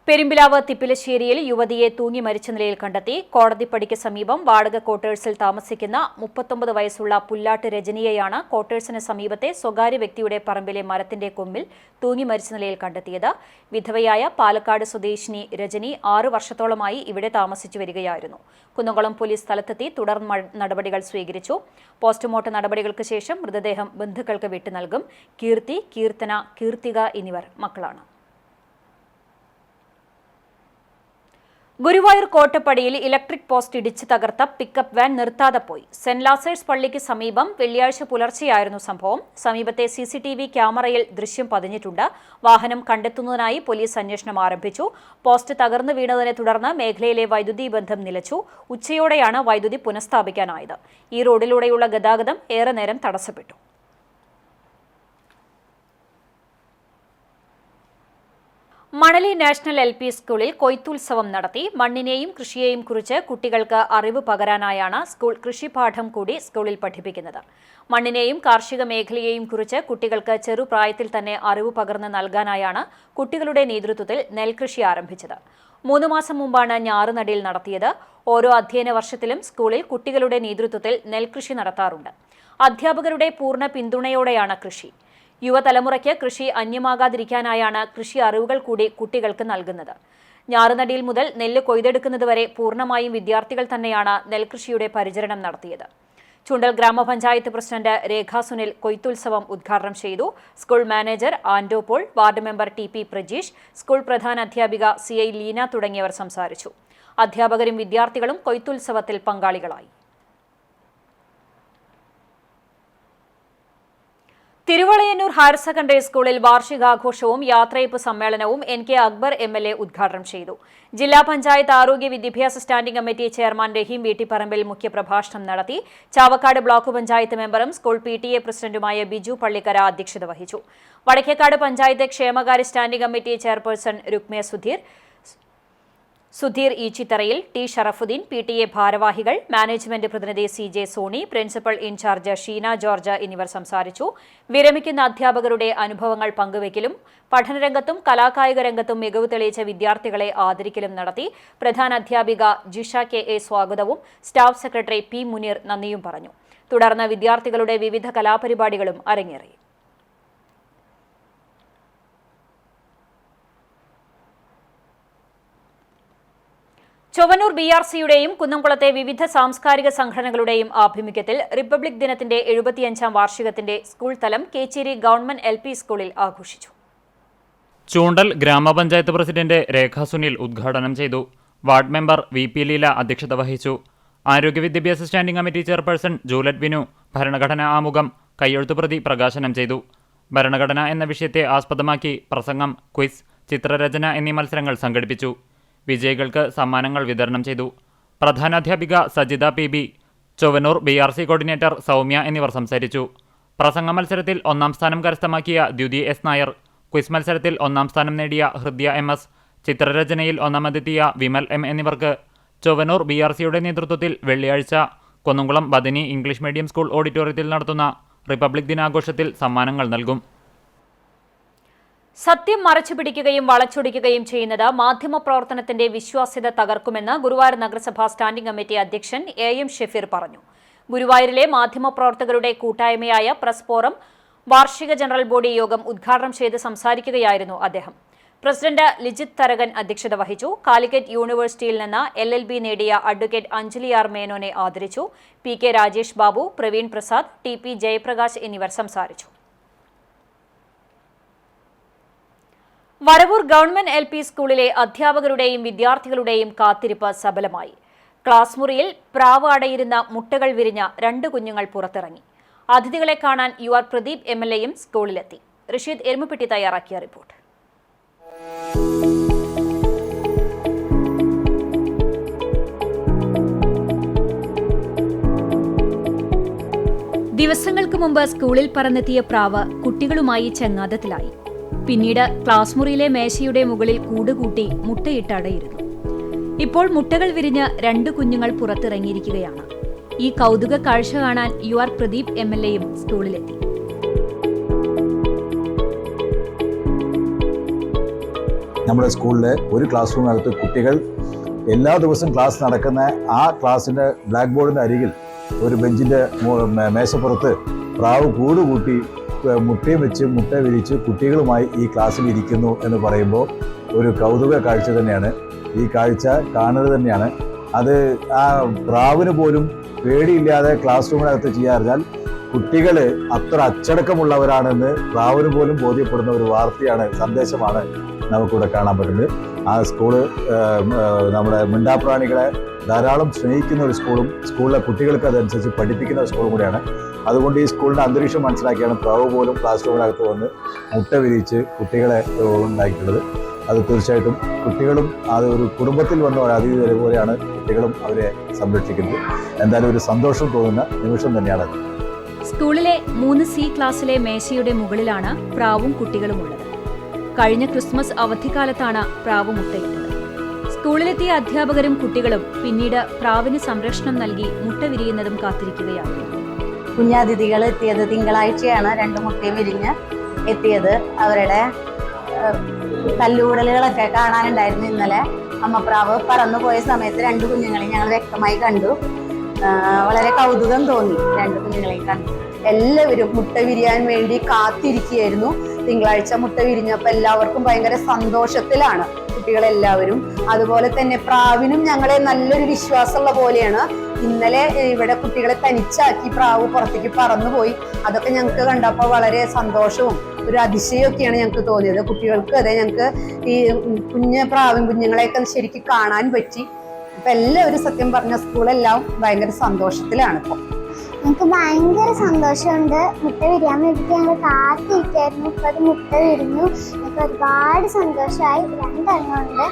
പെരുമ്പിലാവ് തിപ്പിലശ്ശേരിയിൽ യുവതിയെ തൂങ്ങി മരിച്ച നിലയിൽ കണ്ടെത്തി. കോടതിപ്പടിക്ക് സമീപം വാടക ക്വാർട്ടേഴ്സിൽ താമസിക്കുന്ന 39 വയസ്സുള്ള പുല്ലാട്ട് രജനിയെയാണ് ക്വാർട്ടേഴ്സിന് സമീപത്തെ സ്വകാര്യ വ്യക്തിയുടെ പറമ്പിലെ മരത്തിന്റെ കൊമ്പിൽ തൂങ്ങി മരിച്ച നിലയിൽ കണ്ടെത്തിയത്. വിധവയായ പാലക്കാട് സ്വദേശിനി രജനി 6 വർഷത്തോളമായി ഇവിടെ താമസിച്ചു വരികയായിരുന്നു. കുന്നംകുളം പോലീസ് സ്ഥലത്തെത്തി തുടർ നടപടികൾ സ്വീകരിച്ചു. പോസ്റ്റ്മോർട്ടം നടപടികൾക്ക് ശേഷം മൃതദേഹം ബന്ധുക്കൾക്ക് വിട്ടു നൽകും. കീർത്തി, കീർത്തന, കീർത്തിക എന്നിവർ മക്കളാണ്. ഗുരുവായൂർ കോട്ടപ്പടിയിൽ ഇലക്ട്രിക് പോസ്റ്റ് ഇടിച്ച് തകർത്ത പിക്കപ്പ് വാൻ നിർത്താതെ പോയി. സെന്റ് ലാസേഴ്സ് പള്ളിക്ക് സമീപം വെള്ളിയാഴ്ച പുലർച്ചെയായിരുന്നു സംഭവം. സമീപത്തെ CCTV ക്യാമറയിൽ ദൃശ്യം പതിഞ്ഞിട്ടുണ്ട്. വാഹനം കണ്ടെത്തുന്നതിനായി പോലീസ് അന്വേഷണം ആരംഭിച്ചു. പോസ്റ്റ് തകർന്നു വീണതിനെ തുടർന്ന് മേഖലയിലെ വൈദ്യുതി ബന്ധം നിലച്ചു. ഉച്ചയോടെയാണ് വൈദ്യുതി പുനഃസ്ഥാപിക്കാനായത്. ഈ റോഡിലൂടെയുള്ള ഗതാഗതം ഏറെ നേരം തടസ്സപ്പെട്ടു. മണലി നാഷണൽ LP സ്കൂളിൽ കൊയ്ത്തുത്സവം നടത്തി. മണ്ണിനെയും കൃഷിയെയും കുറിച്ച് കുട്ടികൾക്ക് അറിവ് പകരാനായാണ് സ്കൂൾ കൃഷിപാഠം കൂടി സ്കൂളിൽ പഠിപ്പിക്കുന്നത്. മണ്ണിനെയും കാർഷിക മേഖലയെയും കുറിച്ച് കുട്ടികൾക്ക് ചെറുപ്രായത്തിൽ തന്നെ അറിവ് പകർന്ന് നൽകാനായാണ് കുട്ടികളുടെ നേതൃത്വത്തിൽ നെൽകൃഷി ആരംഭിച്ചത്. 3 മാസം മുമ്പാണ് ഞാറുനടീൽ നടത്തിയത്. ഓരോ അധ്യയന വർഷത്തിലും സ്കൂളിൽ കുട്ടികളുടെ നേതൃത്വത്തിൽ നെൽകൃഷി നടത്താറുണ്ട്. അധ്യാപകരുടെ പൂർണ്ണ പിന്തുണയോടെയാണ് കൃഷി. യുവതലമുറയ്ക്ക് കൃഷി അന്യമാകാതിരിക്കാനായാണ് കൃഷി അറിവുകൾ കൂടി കുട്ടികൾക്ക് നൽകുന്നത്. ഞാറുനടിയിൽ മുതൽ നെല്ല് കൊയ്തെടുക്കുന്നതുവരെ പൂർണ്ണമായും വിദ്യാർത്ഥികൾ തന്നെയാണ് നെൽകൃഷിയുടെ പരിചരണം നടത്തിയത്. ചുണ്ടൽ ഗ്രാമപഞ്ചായത്ത് പ്രസിഡന്റ് രേഖാ സുനിൽ കൊയ്ത്തുത്സവം ഉദ്ഘാടനം ചെയ്തു. School manager Ando Paul, ward member TP Prajeesh, school പ്രധാന അധ്യാപിക CI ലീന തുടങ്ങിയവർ സംസാരിച്ചു. അധ്യാപകരും വിദ്യാർത്ഥികളും കൊയ്ത്തുത്സവത്തിൽ പങ്കാളികളായി. തിരുവളയന്നൂർ ഹയർ സെക്കൻഡറി സ്കൂളിൽ വാർഷികാഘോഷവും യാത്രയപ്പ് സമ്മേളനവും NK അക്ബർ MLA ഉദ്ഘാടനം ചെയ്തു. ജില്ലാ പഞ്ചായത്ത് ആരോഗ്യ വിദ്യാഭ്യാസ സ്റ്റാൻഡിംഗ് കമ്മിറ്റി ചെയർമാൻ റഹീം വീട്ടിപ്പറമ്പിൽ മുഖ്യപ്രഭാഷണം നടത്തി. ചാവക്കാട് ബ്ലോക്ക് പഞ്ചായത്ത് മെമ്പറും സ്കൂൾ PTA പ്രസിഡന്റുമായ ബിജു പള്ളിക്കര അധ്യക്ഷത വഹിച്ചു. വടക്കേക്കാട് പഞ്ചായത്ത് ക്ഷേമകാര്യ standing committee chairperson Rukmaya Sudheer Eechitharayil, T Sharafuddeen, PTA ഭാരവാഹികൾ, മാനേജ്മെന്റ് പ്രതിനിധി CJ Sony, principal in charge Sheena George എന്നിവർ സംസാരിച്ചു. വിരമിക്കുന്ന അധ്യാപകരുടെ അനുഭവങ്ങൾ പങ്കുവയ്ക്കലും പഠനരംഗത്തും കലാകായിക രംഗത്തും മികവ് തെളിയിച്ച വിദ്യാർത്ഥികളെ ആദരിക്കലും നടത്തി. പ്രധാന അധ്യാപിക ജിഷ KA സ്വാഗതവും സ്റ്റാഫ് സെക്രട്ടറി P മുനീർ നന്ദിയും പറഞ്ഞു. തുടർന്ന് വിദ്യാർത്ഥികളുടെ വിവിധ കലാപരിപാടികളും അരങ്ങേറി. ചൊവ്വന്നൂർ BRCയുടെയും കുന്നംകുളത്തെ വിവിധ സാംസ്കാരിക സംഘടനകളുടെയും ആഭിമുഖ്യത്തിൽ റിപ്പബ്ലിക് ദിനത്തിന്റെ 75ാം വാർഷികത്തിന്റെ സ്കൂൾ തലം കേച്ചേരി ഗവൺമെന്റ് LP സ്കൂളിൽ ആഘോഷിച്ചു. ചൂണ്ടൽ ഗ്രാമപഞ്ചായത്ത് പ്രസിഡന്റ് രേഖാ സുനിൽ ഉദ്ഘാടനം ചെയ്തു. വാർഡ് മെമ്പർ VP ലീല അധ്യക്ഷത വഹിച്ചു. ആരോഗ്യ വിദ്യാഭ്യാസ standing committee chairperson Juliet Vinu ഭരണഘടനാ ആമുഖം കയ്യെഴുത്തുപ്രതി പ്രകാശനം ചെയ്തു. ഭരണഘടന എന്ന വിഷയത്തെ ആസ്പദമാക്കി പ്രസംഗം, ക്വിസ്, ചിത്രരചന എന്നീ മത്സരങ്ങൾ സംഘടിപ്പിച്ചു. വിജയികൾക്ക് സമ്മാനങ്ങൾ വിതരണം ചെയ്തു. പ്രധാനാധ്യാപിക Sajitha PB, Chowwannur BRC coordinator Soumya എന്നിവർ സംസാരിച്ചു. പ്രസംഗ മത്സരത്തിൽ 1ാം സ്ഥാനം കരസ്ഥമാക്കിയ ദ്യുതി S നായർ, ക്വിസ് മത്സരത്തിൽ 1ാം സ്ഥാനം നേടിയ ഹൃദ്യ MS, ചിത്രരചനയിൽ 1ാമതെത്തിയ വിമൽ M എന്നിവർക്ക് ചൊവ്വന്നൂർ BRCയുടെ നേതൃത്വത്തിൽ വെള്ളിയാഴ്ച Kunnamkulam Bethany English medium school ഓഡിറ്റോറിയത്തിൽ നടത്തുന്ന റിപ്പബ്ലിക് ദിനാഘോഷത്തിൽ സമ്മാനങ്ങൾ നൽകും. സത്യം മറച്ചുപിടിക്കുകയും വളച്ചൊടിക്കുകയും ചെയ്യുന്നത് മാധ്യമപ്രവർത്തനത്തിന്റെ വിശ്വാസ്യത തകർക്കുമെന്ന് ഗുരുവായൂർ നഗരസഭാ സ്റ്റാൻഡിംഗ് കമ്മിറ്റി അധ്യക്ഷൻ AM ഷഫീർ പറഞ്ഞു. ഗുരുവായൂരിലെ മാധ്യമപ്രവർത്തകരുടെ കൂട്ടായ്മയായ പ്രസ് ഫോറം വാർഷിക ജനറൽ ബോഡി യോഗം ഉദ്ഘാടനം ചെയ്ത് സംസാരിക്കുകയായിരുന്നു അദ്ദേഹം. പ്രസിഡന്റ് ലിജിത് തരകൻ അധ്യക്ഷത വഹിച്ചു. കാലിക്കറ്റ് യൂണിവേഴ്സിറ്റിയിൽ നിന്ന് LLB നേടിയ അഡ്വക്കേറ്റ് അഞ്ജലി R മേനോനെ ആദരിച്ചു. PK രാജേഷ് ബാബു, പ്രവീൺ പ്രസാദ്, TP ജയപ്രകാശ് എന്നിവർ സംസാരിച്ചു. വരവൂർ ഗവൺമെന്റ് LP സ്കൂളിലെ അധ്യാപകരുടെയും വിദ്യാർത്ഥികളുടെയും കാത്തിരിപ്പ് സഫലമായി. ക്ലാസ് മുറിയിൽ പ്രാവ് അടയിരുന്ന മുട്ടകൾ വിരിഞ്ഞ 2 കുഞ്ഞുങ്ങൾ പുറത്തിറങ്ങി. അതിഥികളെ കാണാൻ UR പ്രദീപ് MLAയും സ്കൂളിലെത്തി. റഷീദ് എരുമപ്പെട്ടി തയ്യാറാക്കിയ റിപ്പോർട്ട്. ദിവസങ്ങൾക്ക് മുമ്പ് സ്കൂളിൽ പറന്നെത്തിയ പ്രാവ് കുട്ടികളുമായി ചങ്ങാതത്തിലായി. പിന്നീട് ക്ലാസ് മുറിയിലെ മേശയുടെ മുകളിൽ കൂടുകൂട്ടി മുട്ടയിട്ടടയിരുന്നു. ഇപ്പോൾ മുട്ടകൾ വിരിഞ്ഞ് 2 കുഞ്ഞുങ്ങൾ പുറത്തിറങ്ങിയിരിക്കുകയാണ്. ഈ കൗതുക കാഴ്ച കാണാൻ UR പ്രദീപ് MLAയും സ്കൂളിലെത്തി. നമ്മുടെ സ്കൂളിൽ ഒരു ക്ലാസ് റൂമിനകത്ത് കുട്ടികൾ എല്ലാ ദിവസവും ക്ലാസ് നടക്കുന്ന ആ ക്ലാസ്സിൻ്റെ ബ്ലാക്ക് ബോർഡിൻ്റെ അരികിൽ ഒരു ബെഞ്ചിൻ്റെ മേശപ്പുറത്ത് പ്രാവ് കൂട് കൂട്ടി മുട്ടയും വെച്ച് മുട്ട വിരിച്ച് കുട്ടികളുമായി ഈ ക്ലാസ്സിൽ ഇരിക്കുന്നു എന്ന് പറയുമ്പോൾ ഒരു കൗതുക കാഴ്ച തന്നെയാണ്. ഈ കാഴ്ച കാണുന്നത് തന്നെയാണ്. അത് ആ പ്രാവിന് പോലും പേടിയില്ലാതെ ക്ലാസ് റൂമിനകത്ത് ചെയ്യാറിഞ്ഞാൽ കുട്ടികൾ അത്ര അച്ചടക്കമുള്ളവരാണെന്ന് പ്രാവിന് പോലും ബോധ്യപ്പെടുന്ന ഒരു വാർത്തയാണ്, സന്ദേശമാണ് നമുക്കിവിടെ കാണാൻ പറ്റുന്നത്. ആ സ്കൂള് നമ്മുടെ മിണ്ടാപ്രാണികളെ ധാരാളം സ്നേഹിക്കുന്ന ഒരു സ്കൂളും സ്കൂളിലെ കുട്ടികൾക്ക് അതനുസരിച്ച് പഠിപ്പിക്കുന്ന ഒരു സ്കൂളും കൂടിയാണ്. അതുകൊണ്ട് ഈ സ്കൂളിൻ്റെ അന്തരീക്ഷം മനസ്സിലാക്കിയാണ് പ്രാവ് പോലും ക്ലാസ് റൂമിനകത്ത് വന്ന് മുട്ട വിരിച്ച് കുട്ടികളെ ഉണ്ടാക്കിയിട്ടുള്ളത്. അത് തീർച്ചയായിട്ടും കുട്ടികളും അത് ഒരു കുടുംബത്തിൽ വന്ന ഒരു അതിഥി വരെ പോലെയാണ് കുട്ടികളും അവരെ സംരക്ഷിക്കുന്നത്. എന്തായാലും ഒരു സന്തോഷം തോന്നുന്ന നിമിഷം തന്നെയാണ്. സ്കൂളിലെ 3C ക്ലാസ്സിലെ മേശയുടെ മുകളിലാണ് പ്രാവും കുട്ടികളും ഉള്ളത്. കഴിഞ്ഞ ക്രിസ്മസ് അവധിക്കാലത്താണ് പ്രാവ് മുട്ടയിട്ടത്. സ്കൂളിലെത്തിയ അധ്യാപകരും കുട്ടികളും പിന്നീട് പ്രാവിന് സംരക്ഷണം നൽകി മുട്ട വിരിയുന്നതും കാത്തിരിക്കുകയായിരുന്നു. കുഞ്ഞതിഥികൾ എത്തിയത് തിങ്കളാഴ്ചയാണ്. 2 മുട്ടയും വിരിഞ്ഞ് എത്തിയത്. അവരുടെ കല്ലുകൂടലുകളൊക്കെ കാണാനുണ്ടായിരുന്നു. ഇന്നലെ അമ്മപ്രാവ് പറന്നു പോയ സമയത്ത് 2 കുഞ്ഞുങ്ങളെയും ഞങ്ങൾ വ്യക്തമായി കണ്ടു. വളരെ കൗതുകം തോന്നി 2 കുഞ്ഞുങ്ങളെയും കണ്ടു. എല്ലാവരും മുട്ട വിരിയാൻ വേണ്ടി കാത്തിരിക്കുകയായിരുന്നു. തിങ്കളാഴ്ച മുട്ട വിരിഞ്ഞപ്പോൾ എല്ലാവർക്കും ഭയങ്കര സന്തോഷത്തിലാണ് കുട്ടികളെല്ലാവരും. അതുപോലെ തന്നെ പ്രാവിനും ഞങ്ങളെ നല്ലൊരു വിശ്വാസമുള്ള പോലെയാണ്. ഇന്നലെ ഇവിടെ കുട്ടികളെ തനിച്ചാക്കി പ്രാവ് പുറത്തേക്ക് പറന്നുപോയി. അതൊക്കെ ഞങ്ങൾക്ക് കണ്ടപ്പോൾ വളരെ സന്തോഷവും ഒരു അതിശയമൊക്കെയാണ് ഞങ്ങൾക്ക് തോന്നിയത്. കുട്ടികൾക്ക് അതെ ഞങ്ങൾക്ക് ഈ പ്രാവിൻ കുഞ്ഞുങ്ങളെയൊക്കെ ശരിക്കും കാണാൻ പറ്റി. ഇപ്പൊ എല്ലാവരും സത്യം പറഞ്ഞ സ്കൂളെല്ലാം ഭയങ്കര സന്തോഷത്തിലാണ് ഇപ്പോൾ. ഞങ്ങൾക്ക് ഭയങ്കര സന്തോഷമുണ്ട്. മുട്ട വിരിയാൻ വേണ്ടിയിട്ട് ഞങ്ങൾ കാത്തിരിക്കായിരുന്നു. ഇപ്പൊ അത് മുട്ട വിരിഞ്ഞു. ഞങ്ങൾക്ക് ഒരുപാട് സന്തോഷമായി. 2 എണ്ണം ഉണ്ട്.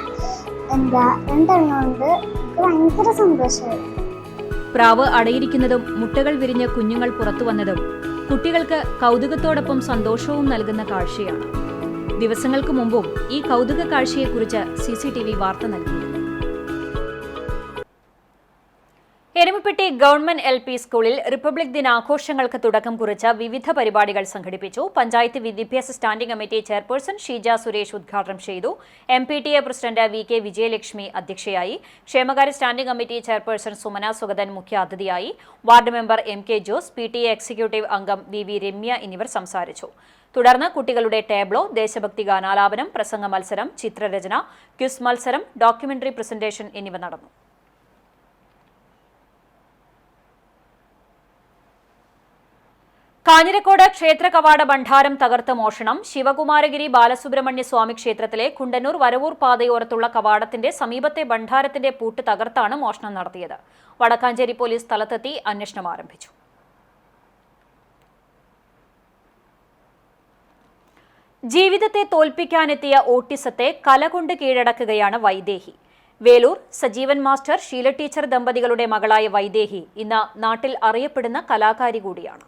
എനിക്ക് ഭയങ്കര സന്തോഷമായി. പ്രാവ് അടയിരിക്കുന്നതും മുട്ടകൾ വിരിഞ്ഞ് കുഞ്ഞുങ്ങൾ പുറത്തു വന്നതും കുട്ടികൾക്ക് കൗതുകത്തോടൊപ്പം സന്തോഷവും നൽകുന്ന കാഴ്ചയാണ്. ദിവസങ്ങൾക്ക് മുമ്പും ഈ കൗതുക കാഴ്ചയെക്കുറിച്ച് CCTV വാർത്ത നൽകിയിരുന്നു. എരുമപ്പെട്ടി ഗവൺമെന്റ് LP സ്കൂളിൽ റിപ്പബ്ലിക് ദിനാഘോഷങ്ങൾക്ക് തുടക്കം കുറിച്ച വിവിധ പരിപാടികൾ സംഘടിപ്പിച്ചു. പഞ്ചായത്ത് വിദ്യാഭ്യാസ standing committee chairperson Sheeja Suresh ഉദ്ഘാടനം ചെയ്തു. MPTA പ്രസിഡന്റ് VK വിജയലക്ഷ്മി അധ്യക്ഷയായി. ക്ഷേമകാര്യ standing committee chairperson Sumana Sugathan മുഖ്യാതിഥിയായി. Ward member MK Jose, PTA executive അംഗം VV രമ്യ എന്നിവർ സംസാരിച്ചു. തുടർന്ന് കുട്ടികളുടെ ടേബ്ലോ, ദേശഭക്തി ഗാനാലാപനം, പ്രസംഗ മത്സരം, ചിത്രരചന, ക്വിസ് മത്സരം, ഡോക്യുമെന്ററി പ്രസന്റേഷൻ എന്നിവ നടന്നു. കാഞ്ഞിരക്കോട് ക്ഷേത്ര കവാട ഭണ്ഡാരം തകർത്ത് മോഷണം. ശിവകുമാരഗിരി ബാലസുബ്രഹ്മണ്യ സ്വാമി ക്ഷേത്രത്തിലെ കുണ്ടന്നൂർ വരവൂർ പാതയോരത്തുള്ള കവാടത്തിന്റെ സമീപത്തെ ഭണ്ഡാരത്തിന്റെ പൂട്ട് തകർത്താണ് മോഷണം നടത്തിയത്. വടക്കാഞ്ചേരി പോലീസ് സ്ഥലത്തെത്തി അന്വേഷണം ആരംഭിച്ചു. ജീവിതത്തെ തോൽപ്പിക്കാനെത്തിയ ഓട്ടിസത്തെ കലകൊണ്ട് കീഴടക്കുകയാണ് വൈദേഹി. വേലൂർ സജീവൻ മാസ്റ്റർ, ഷീല ടീച്ചർ ദമ്പതികളുടെ മകളായ വൈദേഹി ഇന്ന് നാട്ടിൽ അറിയപ്പെടുന്ന കലാകാരി കൂടിയാണ്.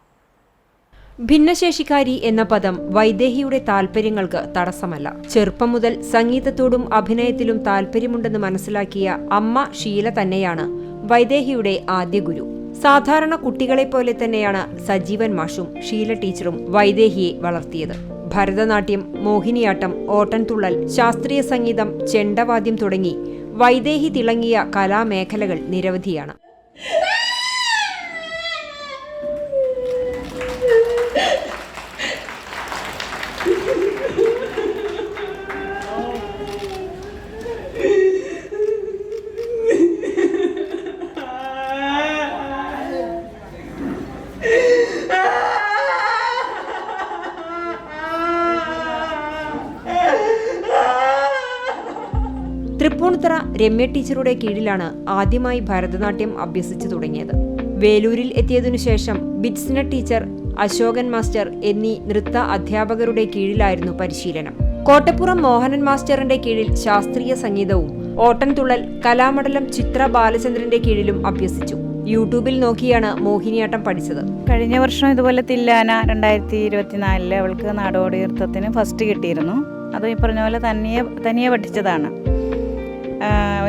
ഭിന്നശേഷിക്കാരി എന്ന പദം വൈദേഹിയുടെ താല്പര്യങ്ങൾക്ക് തടസ്സമല്ല. ചെറുപ്പം മുതൽ സംഗീതത്തോടും അഭിനയത്തിലും താല്പര്യമുണ്ടെന്ന് മനസ്സിലാക്കിയ അമ്മ ഷീല തന്നെയാണ് വൈദേഹിയുടെ ആദ്യ ഗുരു. സാധാരണ കുട്ടികളെ പോലെ തന്നെയാണ് സജീവൻ മാഷും ഷീല ടീച്ചറും വൈദേഹിയെ വളർത്തിയത്. ഭരതനാട്യം, മോഹിനിയാട്ടം, ഓട്ടൻതുള്ളൽ, ശാസ്ത്രീയ സംഗീതം, ചെണ്ടവാദ്യം തുടങ്ങി വൈദേഹി തിളങ്ങിയ കലാമേഖലകൾ നിരവധിയാണ്. തൃപ്പൂണിത്തറ രമ്യ ടീച്ചറുടെ കീഴിലാണ് ആദ്യമായി ഭരതനാട്യം അഭ്യസിച്ചു തുടങ്ങിയത്. വേലൂരിൽ എത്തിയതിനു ശേഷം ബിറ്റ്സ്ന ടീച്ചർ, അശോകൻ മാസ്റ്റർ എന്നീ നൃത്ത അധ്യാപകരുടെ കീഴിലായിരുന്നു പരിശീലനം. കോട്ടപ്പുറം മോഹനൻ മാസ്റ്ററിന്റെ കീഴിൽ ശാസ്ത്രീയ സംഗീതവും ഓട്ടൻതുള്ളൽ, കലാമണ്ഡലം ചിത്ര ബാലചന്ദ്രന്റെ കീഴിലും അഭ്യസിച്ചു. യൂട്യൂബിൽ നോക്കിയാണ് മോഹിനിയാട്ടം പഠിച്ചത്. കഴിഞ്ഞ വർഷം ഇതുപോലെ തില്ലാന 2024 അവൾക്ക് നാടോടി നൃത്തത്തിന് ഫസ്റ്റ് കിട്ടിയിരുന്നു. അത് ഈ പറഞ്ഞ പോലെ തനിയെ പഠിച്ചതാണ്.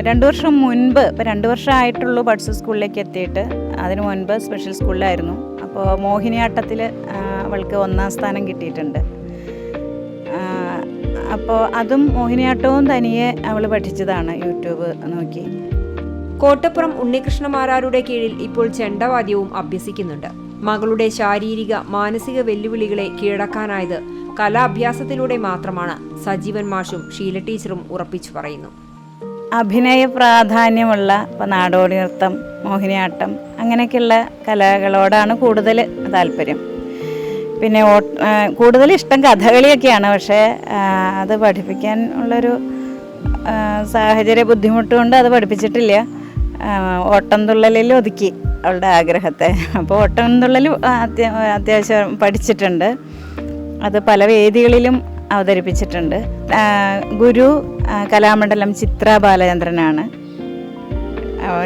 2 വർഷം മുൻപ്, ഇപ്പോൾ 2 വർഷം ആയിട്ടുള്ളൂ ബഡ്സ് സ്കൂളിലേക്ക് എത്തിയിട്ട്. അതിനു മുൻപ് സ്പെഷ്യൽ സ്കൂളിലായിരുന്നു. അപ്പോൾ മോഹിനിയാട്ടത്തിൽ അവൾക്ക് 1ാം സ്ഥാനം കിട്ടിയിട്ടുണ്ട്. അപ്പോൾ അതും മോഹിനിയാട്ടവും തനിയെ അവൾ പഠിച്ചതാണ് യൂട്യൂബ് നോക്കി. കോട്ടപ്പുറം ഉണ്ണികൃഷ്ണമാരാരുടെ കീഴിൽ ഇപ്പോൾ ചെണ്ടവാദ്യവും അഭ്യസിക്കുന്നുണ്ട്. മകളുടെ ശാരീരിക മാനസിക വെല്ലുവിളികളെ കീഴടക്കാനായത് കലാഭ്യാസത്തിലൂടെ മാത്രമാണ് സജീവൻ മാഷും ഷീല ടീച്ചറും ഉറപ്പിച്ചു പറയുന്നു. അഭിനയ പ്രാധാന്യമുള്ള ഇപ്പോൾ നാടോടി നൃത്തം, മോഹിനിയാട്ടം അങ്ങനെയൊക്കെയുള്ള കലകളോടാണ് കൂടുതൽ താല്പര്യം. പിന്നെ കൂടുതൽ ഇഷ്ടം കഥകളിയൊക്കെയാണ്. പക്ഷേ അത് പഠിപ്പിക്കാൻ ഉള്ളൊരു സാഹചര്യ ബുദ്ധിമുട്ടുകൊണ്ട് അത് പഠിപ്പിച്ചിട്ടില്ല. ഓട്ടംതുള്ളലിൽ ഒതുക്കി അവളുടെ ആഗ്രഹത്തെ. അപ്പോൾ ഓട്ടംതുള്ളൽ അത്യാവശ്യം പഠിച്ചിട്ടുണ്ട്. അത് പല വേദികളിലും അവതരിപ്പിച്ചിട്ടുണ്ട്. ഗുരു കലാമണ്ഡലം ചിത്ര ബാലചന്ദ്രനാണ്.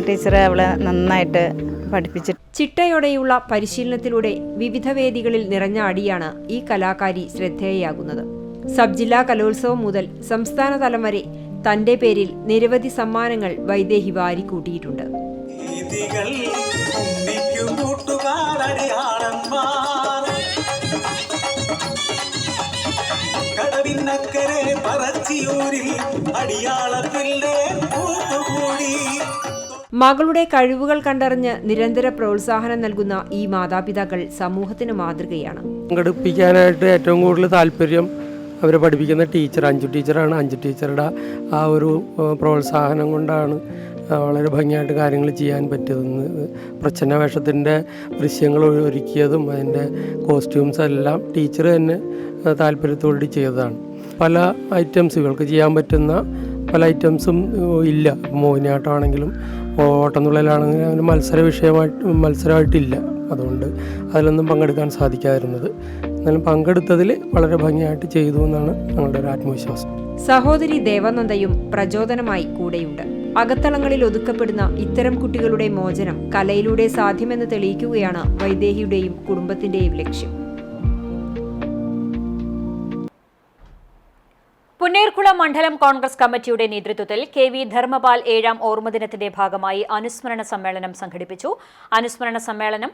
ടീച്ചർ അവളെ നന്നായിട്ട് പഠിപ്പിച്ചു. ചിട്ടയോടെയുള്ള പരിശീലനത്തിലൂടെ വിവിധ വേദികളിൽ നിറഞ്ഞ അടിയാണ് ഈ കലാകാരി ശ്രദ്ധേയയാകുന്നത്. സബ് ജില്ലാ കലോത്സവം മുതൽ സംസ്ഥാന തലം വരെ തന്റെ പേരിൽ നിരവധി സമ്മാനങ്ങൾ വൈദേഹി വാരിക്കൂട്ടിയിട്ടുണ്ട്. മകളുടെ കഴിവുകൾ കണ്ടറിഞ്ഞ് നിരന്തര പ്രോത്സാഹനം നൽകുന്ന ഈ മാതാപിതാക്കൾ സമൂഹത്തിന് മാതൃകയാണ്. പങ്കെടുപ്പിക്കാനായിട്ട് ഏറ്റവും കൂടുതൽ താല്പര്യം അവരെ പഠിപ്പിക്കുന്ന ടീച്ചർ അഞ്ജു ടീച്ചറാണ്. അഞ്ജു ടീച്ചറുടെ ആ ഒരു പ്രോത്സാഹനം കൊണ്ടാണ് വളരെ ഭംഗിയായിട്ട് കാര്യങ്ങൾ ചെയ്യാൻ പറ്റുന്നത്. പ്രച്ഛന്ന വേഷത്തിൻ്റെ ദൃശ്യങ്ങൾ ഒരുക്കിയതും അതിൻ്റെ കോസ്റ്റ്യൂംസ് എല്ലാം ടീച്ചർ തന്നെ താല്പര്യത്തോടെ ചെയ്തതാണ്. പല ഐറ്റംസ് ഇവൾക്ക് ചെയ്യാൻ പറ്റുന്ന പല ഐറ്റംസും ഇല്ല. മോഹിനിയാട്ടമാണെങ്കിലും ഓട്ടംതുള്ളലാണെങ്കിലും അങ്ങനെ മത്സരമായിട്ടില്ല. അതുകൊണ്ട് അതിലൊന്നും പങ്കെടുക്കാൻ സാധിക്കാതിരുന്നത്. എന്നാലും പങ്കെടുത്തതിൽ വളരെ ഭംഗിയായിട്ട് ചെയ്തു എന്നാണ് ഞങ്ങളുടെ ഒരു ആത്മവിശ്വാസം. സഹോദരി ദേവാനന്ദയും പ്രചോദനമായി കൂടെയുണ്ട്. അകത്തളങ്ങളിൽ ഒതുക്കപ്പെടുന്ന ഇത്തരം കുട്ടികളുടെ മോചനം കലയിലൂടെ സാധ്യമെന്ന് തെളിയിക്കുകയാണ് വൈദേഹിയുടെയും കുടുംബത്തിന്റെയും ലക്ഷ്യം. പുന്നേർകുളം മണ്ഡലം കോൺഗ്രസ് കമ്മിറ്റിയുടെ നേതൃത്വത്തിൽ KV ധർമ്മപാൽ 7ാം ഓർമ്മദിനത്തിന്റെ ഭാഗമായി അനുസ്മരണ സമ്മേളനം സംഘടിപ്പിച്ചു. അനുസ്മരണ സമ്മേളനം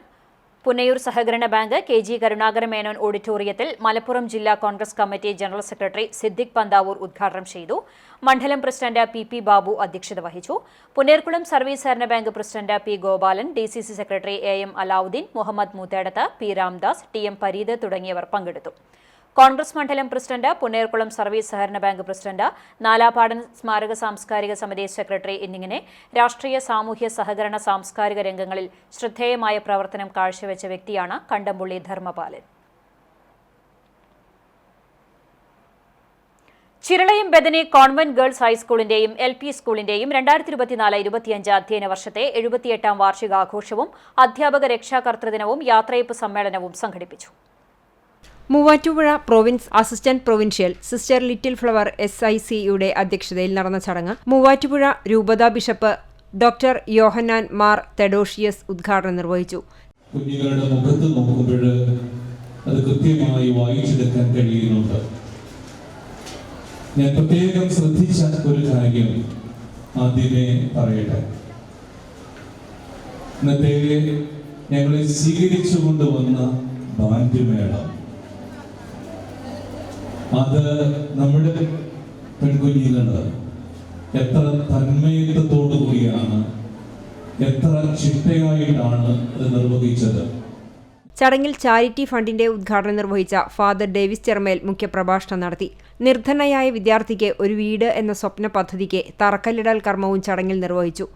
പുന്നയൂർ സഹകരണ ബാങ്ക് KG കരുണാകര മേനോൻ ഓഡിറ്റോറിയത്തിൽ മലപ്പുറം ജില്ലാ Congress committee general secretary Siddique Panthavoor ഉദ്ഘാടനം ചെയ്തു. മണ്ഡലം പ്രസിഡന്റ് PP ബാബു അധ്യക്ഷത വഹിച്ചു. പുന്നേർകുളം സർവീസ് സഹകരണ bank president P Gopalan, DCC secretary AM Alauddin, Muhammad Moothedath, P Ramdas, TM Pareed തുടങ്ങിയവർ പങ്കെടുത്തു. കോൺഗ്രസ് മണ്ഡലം പ്രസിഡന്റ്, പുന്നേർകുളം സർവീസ് സഹകരണ ബാങ്ക് പ്രസിഡന്റ്, നാലാപാടൻ സ്മാരക സാംസ്കാരിക സമിതി സെക്രട്ടറി എന്നിങ്ങനെ രാഷ്ട്രീയ, സാമൂഹ്യ, സഹകരണ, സാംസ്കാരിക രംഗങ്ങളിൽ ശ്രദ്ധേയമായ പ്രവർത്തനം കാഴ്ചവെച്ച വ്യക്തിയാണ് Kandampully Dharmapalan. Chiralayam Bethany convent girls ഹൈസ്കൂളിന്റെയും LP സ്കൂളിന്റെയും 2024-25 അധ്യയന വർഷത്തെ 78ാം വാർഷികാഘോഷവും അധ്യാപക രക്ഷാകർതൃദിനവും യാത്രയപ്പ് സമ്മേളനവും സംഘടിപ്പിച്ചു. Muvattupuzha province assistant provincial sister little flower SIC-യുടെ അധ്യക്ഷതയിൽ നടന്ന ചടങ്ങ് മൂവാറ്റുപുഴ രൂപതാ bishop doctor Yohannan Mar Theodosius ഉദ്ഘാടനം നിർവഹിച്ചു. കുഞ്ഞുങ്ങളുടെ മുഖത്ത് നോക്കുമ്പോൾ അത് കൃത്യമായി വായിച്ചെടുക്കാൻ കഴിയുന്നുണ്ട്. ഞാൻ പ്രത്യേകം ശ്രദ്ധിച്ച ഒരു കാര്യം ആദ്യമേ പറയട്ടെ. ഇന്നത്തെ ഞങ്ങളെ സ്വീകരിച്ചു കൊണ്ടുവന്ന ബാൻഡ് മേളം, അത് നമ്മുടെ പെൺകുഞ്ഞികള് എത്ര തന്മയത്വത്തോടു കൂടിയാണ്, എത്ര ചിട്ടയായിട്ടാണ് അത് നിർവഹിച്ചത്. ചടങ്ങിൽ ചാരിറ്റി ഫണ്ടിന്റെ ഉദ്ഘാടനം നിർവഹിച്ച ഫാദർ ഡേവിസ് ചെർമേൽ മുഖ്യപ്രഭാഷണം നടത്തി. നിർധനയായ വിദ്യാർത്ഥിക്ക് ഒരു വീട് എന്ന സ്വപ്ന പദ്ധതിക്ക് തറക്കല്ലിടൽ കർമ്മവും ചടങ്ങിൽ നിർവഹിച്ചു.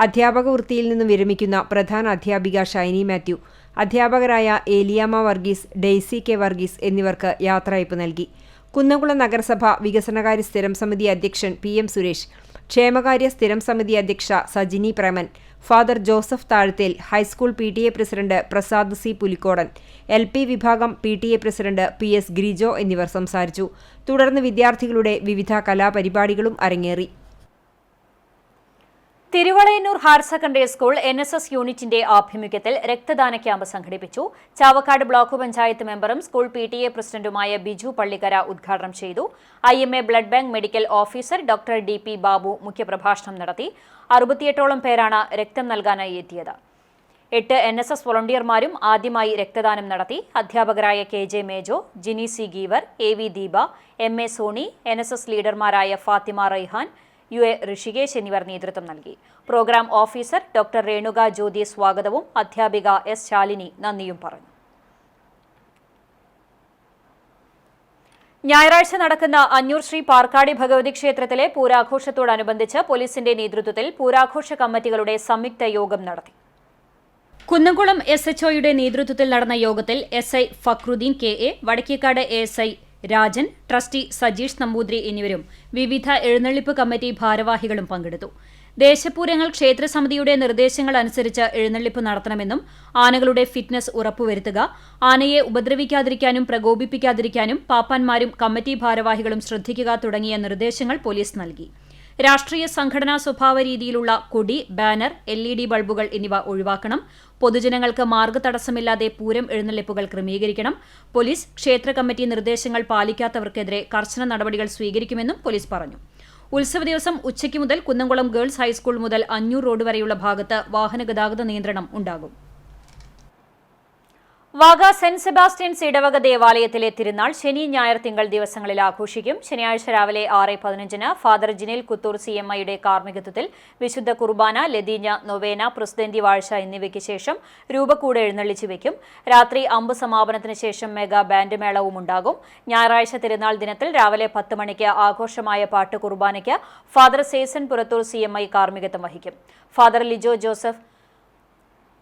അധ്യാപക വൃത്തിയിൽ നിന്നും വിരമിക്കുന്ന പ്രധാന അധ്യാപിക ഷൈനി മാത്യു, അധ്യാപകരായ ഏലിയാമ്മ വർഗീസ്, ഡെയ്സി കെ വർഗീസ് എന്നിവർക്ക് യാത്രയയപ്പ് നൽകി. കുന്നംകുളം നഗരസഭ വികസനകാര്യ സ്ഥിരം സമിതി അധ്യക്ഷൻ PM സുരേഷ്, ക്ഷേമകാര്യ സ്ഥിരം സമിതി അധ്യക്ഷ Sajini Preman, father Joseph Thazhathel, high school PTA president Prasad C Pulikkodan, LP വിഭാഗം PTA പ്രസിഡന്റ് PS ഗ്രിജോ എന്നിവർ സംസാരിച്ചു. തുടർന്ന് വിദ്യാർത്ഥികളുടെ വിവിധ കലാപരിപാടികളും അരങ്ങേറി. Thiruvalayannur higher secondary school NSS യൂണിറ്റിന്റെ ആഭിമുഖ്യത്തിൽ രക്തദാന ക്യാമ്പ് സംഘടിപ്പിച്ചു. ചാവക്കാട് ബ്ലോക്ക് പഞ്ചായത്ത് മെമ്പറും സ്കൂൾ PTA പ്രസിഡന്റുമായ ബിജു പള്ളിക്കര ഉദ്ഘാടനം ചെയ്തു. IMA blood bank medical officer doctor DP Babu മുഖ്യപ്രഭാഷണം നടത്തി. 68ഓളം പേരാണ് രക്തം നൽകാനായി എത്തിയത്. 8 NSS വോളണ്ടിയർമാരും ആദ്യമായി രക്തദാനം നടത്തി. അധ്യാപകരായ KJ Mejo, Jini C Geever, AV Deepa, MA Sony, NSS ലീഡർമാരായ ഫാത്തിമ റൈഹാൻ, UA ഋഷികേശ് എന്നിവർ നേതൃത്വം നൽകി. Programme officer doctor Renuka Jyothi സ്വാഗതവും അധ്യാപിക S ശാലിനി നന്ദിയും പറഞ്ഞു. ഞായറാഴ്ച നടക്കുന്ന അഞ്ഞൂർ ശ്രീ പാർക്കാടി ഭഗവതി ക്ഷേത്രത്തിലെ പൂരാഘോഷത്തോടനുബന്ധിച്ച് പോലീസിന്റെ നേതൃത്വത്തിൽ പൂരാഘോഷ കമ്മിറ്റികളുടെ സംയുക്ത യോഗം നടത്തി. കുന്നംകുളം SHOയുടെ നേതൃത്വത്തിൽ നടന്ന യോഗത്തിൽ SI Fakhruddin KA, Vadakkekad ASI Rajan, trustee Sajeesh Namboothiri എന്നിവരും വിവിധ എഴുന്നള്ളിപ്പ് കമ്മിറ്റി ഭാരവാഹികളും പങ്കെടുത്തു. ദേശപൂരങ്ങൾ ക്ഷേത്രസമിതിയുടെ നിർദ്ദേശങ്ങൾ അനുസരിച്ച് എഴുന്നള്ളിപ്പ് നടത്തണമെന്നും ആനകളുടെ ഫിറ്റ്നസ് ഉറപ്പുവരുത്തുക, ആനയെ ഉപദ്രവിക്കാതിരിക്കാനും പ്രകോപിപ്പിക്കാതിരിക്കാനും പാപ്പാന്മാരും കമ്മിറ്റി ഭാരവാഹികളും ശ്രദ്ധിക്കുക തുടങ്ങിയ നിർദ്ദേശങ്ങൾ പോലീസ് നൽകി. രാഷ്ട്രീയ സംഘടനാ സ്വഭാവ രീതിയിലുള്ള കൊടി, ബാനർ, LED ബൾബുകൾ എന്നിവ ഒഴിവാക്കണം. പൊതുജനങ്ങൾക്ക് മാർഗ്ഗതടസ്സമില്ലാതെ പൂരം എഴുന്നള്ളിപ്പുകൾ ക്രമീകരിക്കണം. പോലീസ് ക്ഷേത്ര കമ്മിറ്റി നിർദ്ദേശങ്ങൾ പാലിക്കാത്തവർക്കെതിരെ കർശന നടപടികൾ സ്വീകരിക്കുമെന്നും പോലീസ് പറഞ്ഞു. ഉത്സവ ദിവസം ഉച്ചയ്ക്ക് മുതൽ കുന്നംകുളം ഗേൾസ് ഹൈസ്കൂൾ മുതൽ അഞ്ഞൂർ റോഡ് വരെയുള്ള ഭാഗത്ത് വാഹന ഗതാഗത നിയന്ത്രണം ഉണ്ടാകും. വാഗ സെന്റ് സെബാസ്റ്റ്യൻസ് ഇടവക ദേവാലയത്തിലെ തിരുനാൾ ശനി, ഞായർ, തിങ്കൾ ദിവസങ്ങളിൽ ആഘോഷിക്കും. ശനിയാഴ്ച രാവിലെ 6:15 ഫാദർ ജിനിൽ കുത്തൂർ CMIയുടെ കാർമ്മികത്വത്തിൽ വിശുദ്ധ കുർബാന, ലതീഞ്ഞ, നൊവേന, പ്രസിദ്ധന്തി വാഴ്ച എന്നിവയ്ക്ക് ശേഷം രൂപക്കൂട് എഴുന്നള്ളിച്ചു വയ്ക്കും. രാത്രി അമ്പ് സമാപനത്തിന് ശേഷം മെഗാ ബാൻഡ് മേളവും ഉണ്ടാകും. ഞായറാഴ്ച തിരുനാൾ ദിനത്തിൽ രാവിലെ 10 മണിക്ക് ആഘോഷമായ പാട്ട് കുർബാനയ്ക്ക് ഫാദർ സേസൻ പുറത്തൂർ CMI കാർമ്മികത്വം വഹിക്കും. ഫാദർ ലിജോ ജോസഫ്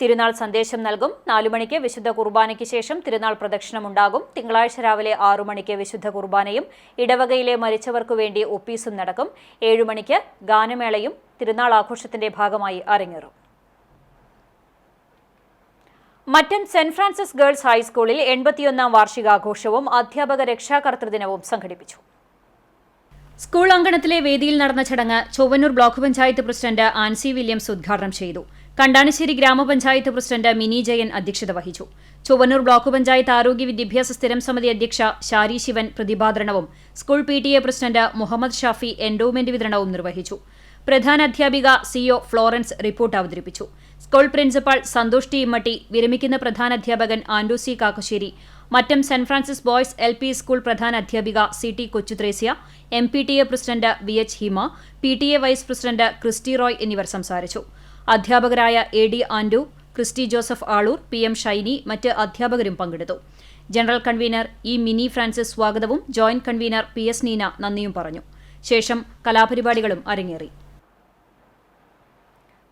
തിരുനാൾ സന്ദേശം നൽകും. 4 മണിക്ക് വിശുദ്ധ കുർബാനയ്ക്ക് ശേഷം തിരുനാൾ പ്രദക്ഷിണമുണ്ടാകും. തിങ്കളാഴ്ച രാവിലെ 6 മണിക്ക് വിശുദ്ധ കുർബാനയും ഇടവകയിലെ മരിച്ചവർക്കു വേണ്ടി ഒപ്പീസും നടക്കും. 7 മണിക്ക് ഗാനമേളയും തിരുനാൾ ആഘോഷത്തിന്റെ ഭാഗമായി അരങ്ങേറും. മറ്റൻ സെന്റ് ഫ്രാൻസിസ് ഗേൾസ് ഹൈസ്കൂളിൽ 81ാം വാർഷികാഘോഷവും അധ്യാപക രക്ഷാകർതൃദിനവും സംഘടിപ്പിച്ചു. സ്കൂൾ അങ്കണത്തിലെ വേദിയിൽ നടന്ന ചടങ്ങ് Chowwannur block panchayat president Ancy Williams ഉദ്ഘാടനം ചെയ്തു. കണ്ടാണിശ്ശേരി ഗ്രാമപഞ്ചായത്ത് പ്രസിഡന്റ് മിനി ജയൻ അധ്യക്ഷത വഹിച്ചു. ചൊവ്വന്നൂർ ബ്ലോക്ക് പഞ്ചായത്ത് ആരോഗ്യ വിദ്യാഭ്യാസ സ്ഥിരം സമിതി അധ്യക്ഷ ശാരി ശിവൻ പ്രതിഭാധരണവും school PTA president Muhammad Shafi endowment വിതരണവും നിർവഹിച്ചു. പ്രധാനാധ്യാപിക CO ഫ്ലോറൻസ് റിപ്പോർട്ട് അവതരിപ്പിച്ചു. School principal Santhosh T Immatty, വിരമിക്കുന്ന പ്രധാനാധ്യാപകൻ Andosi Kakkassery, Mattam saint Francis boys LP school പ്രധാനാധ്യാപിക CT Kochuthresia, MPTA president VH Hima, PTA vice president Christy Roy എന്നിവർ സംസാരിച്ചു. അധ്യാപകരായ AD Andu, Christy Joseph Aloor, PM Shiny, മറ്റ് അധ്യാപകരും പങ്കെടുത്തു. ജനറൽ കൺവീനർ മിനി ഫ്രാൻസിസ് സ്വാഗതവും ജോയിന്റ് കൺവീനർ PS നീന നന്ദിയും പറഞ്ഞു. ശേഷം കലാപരിപാടികളും അരങ്ങേറി.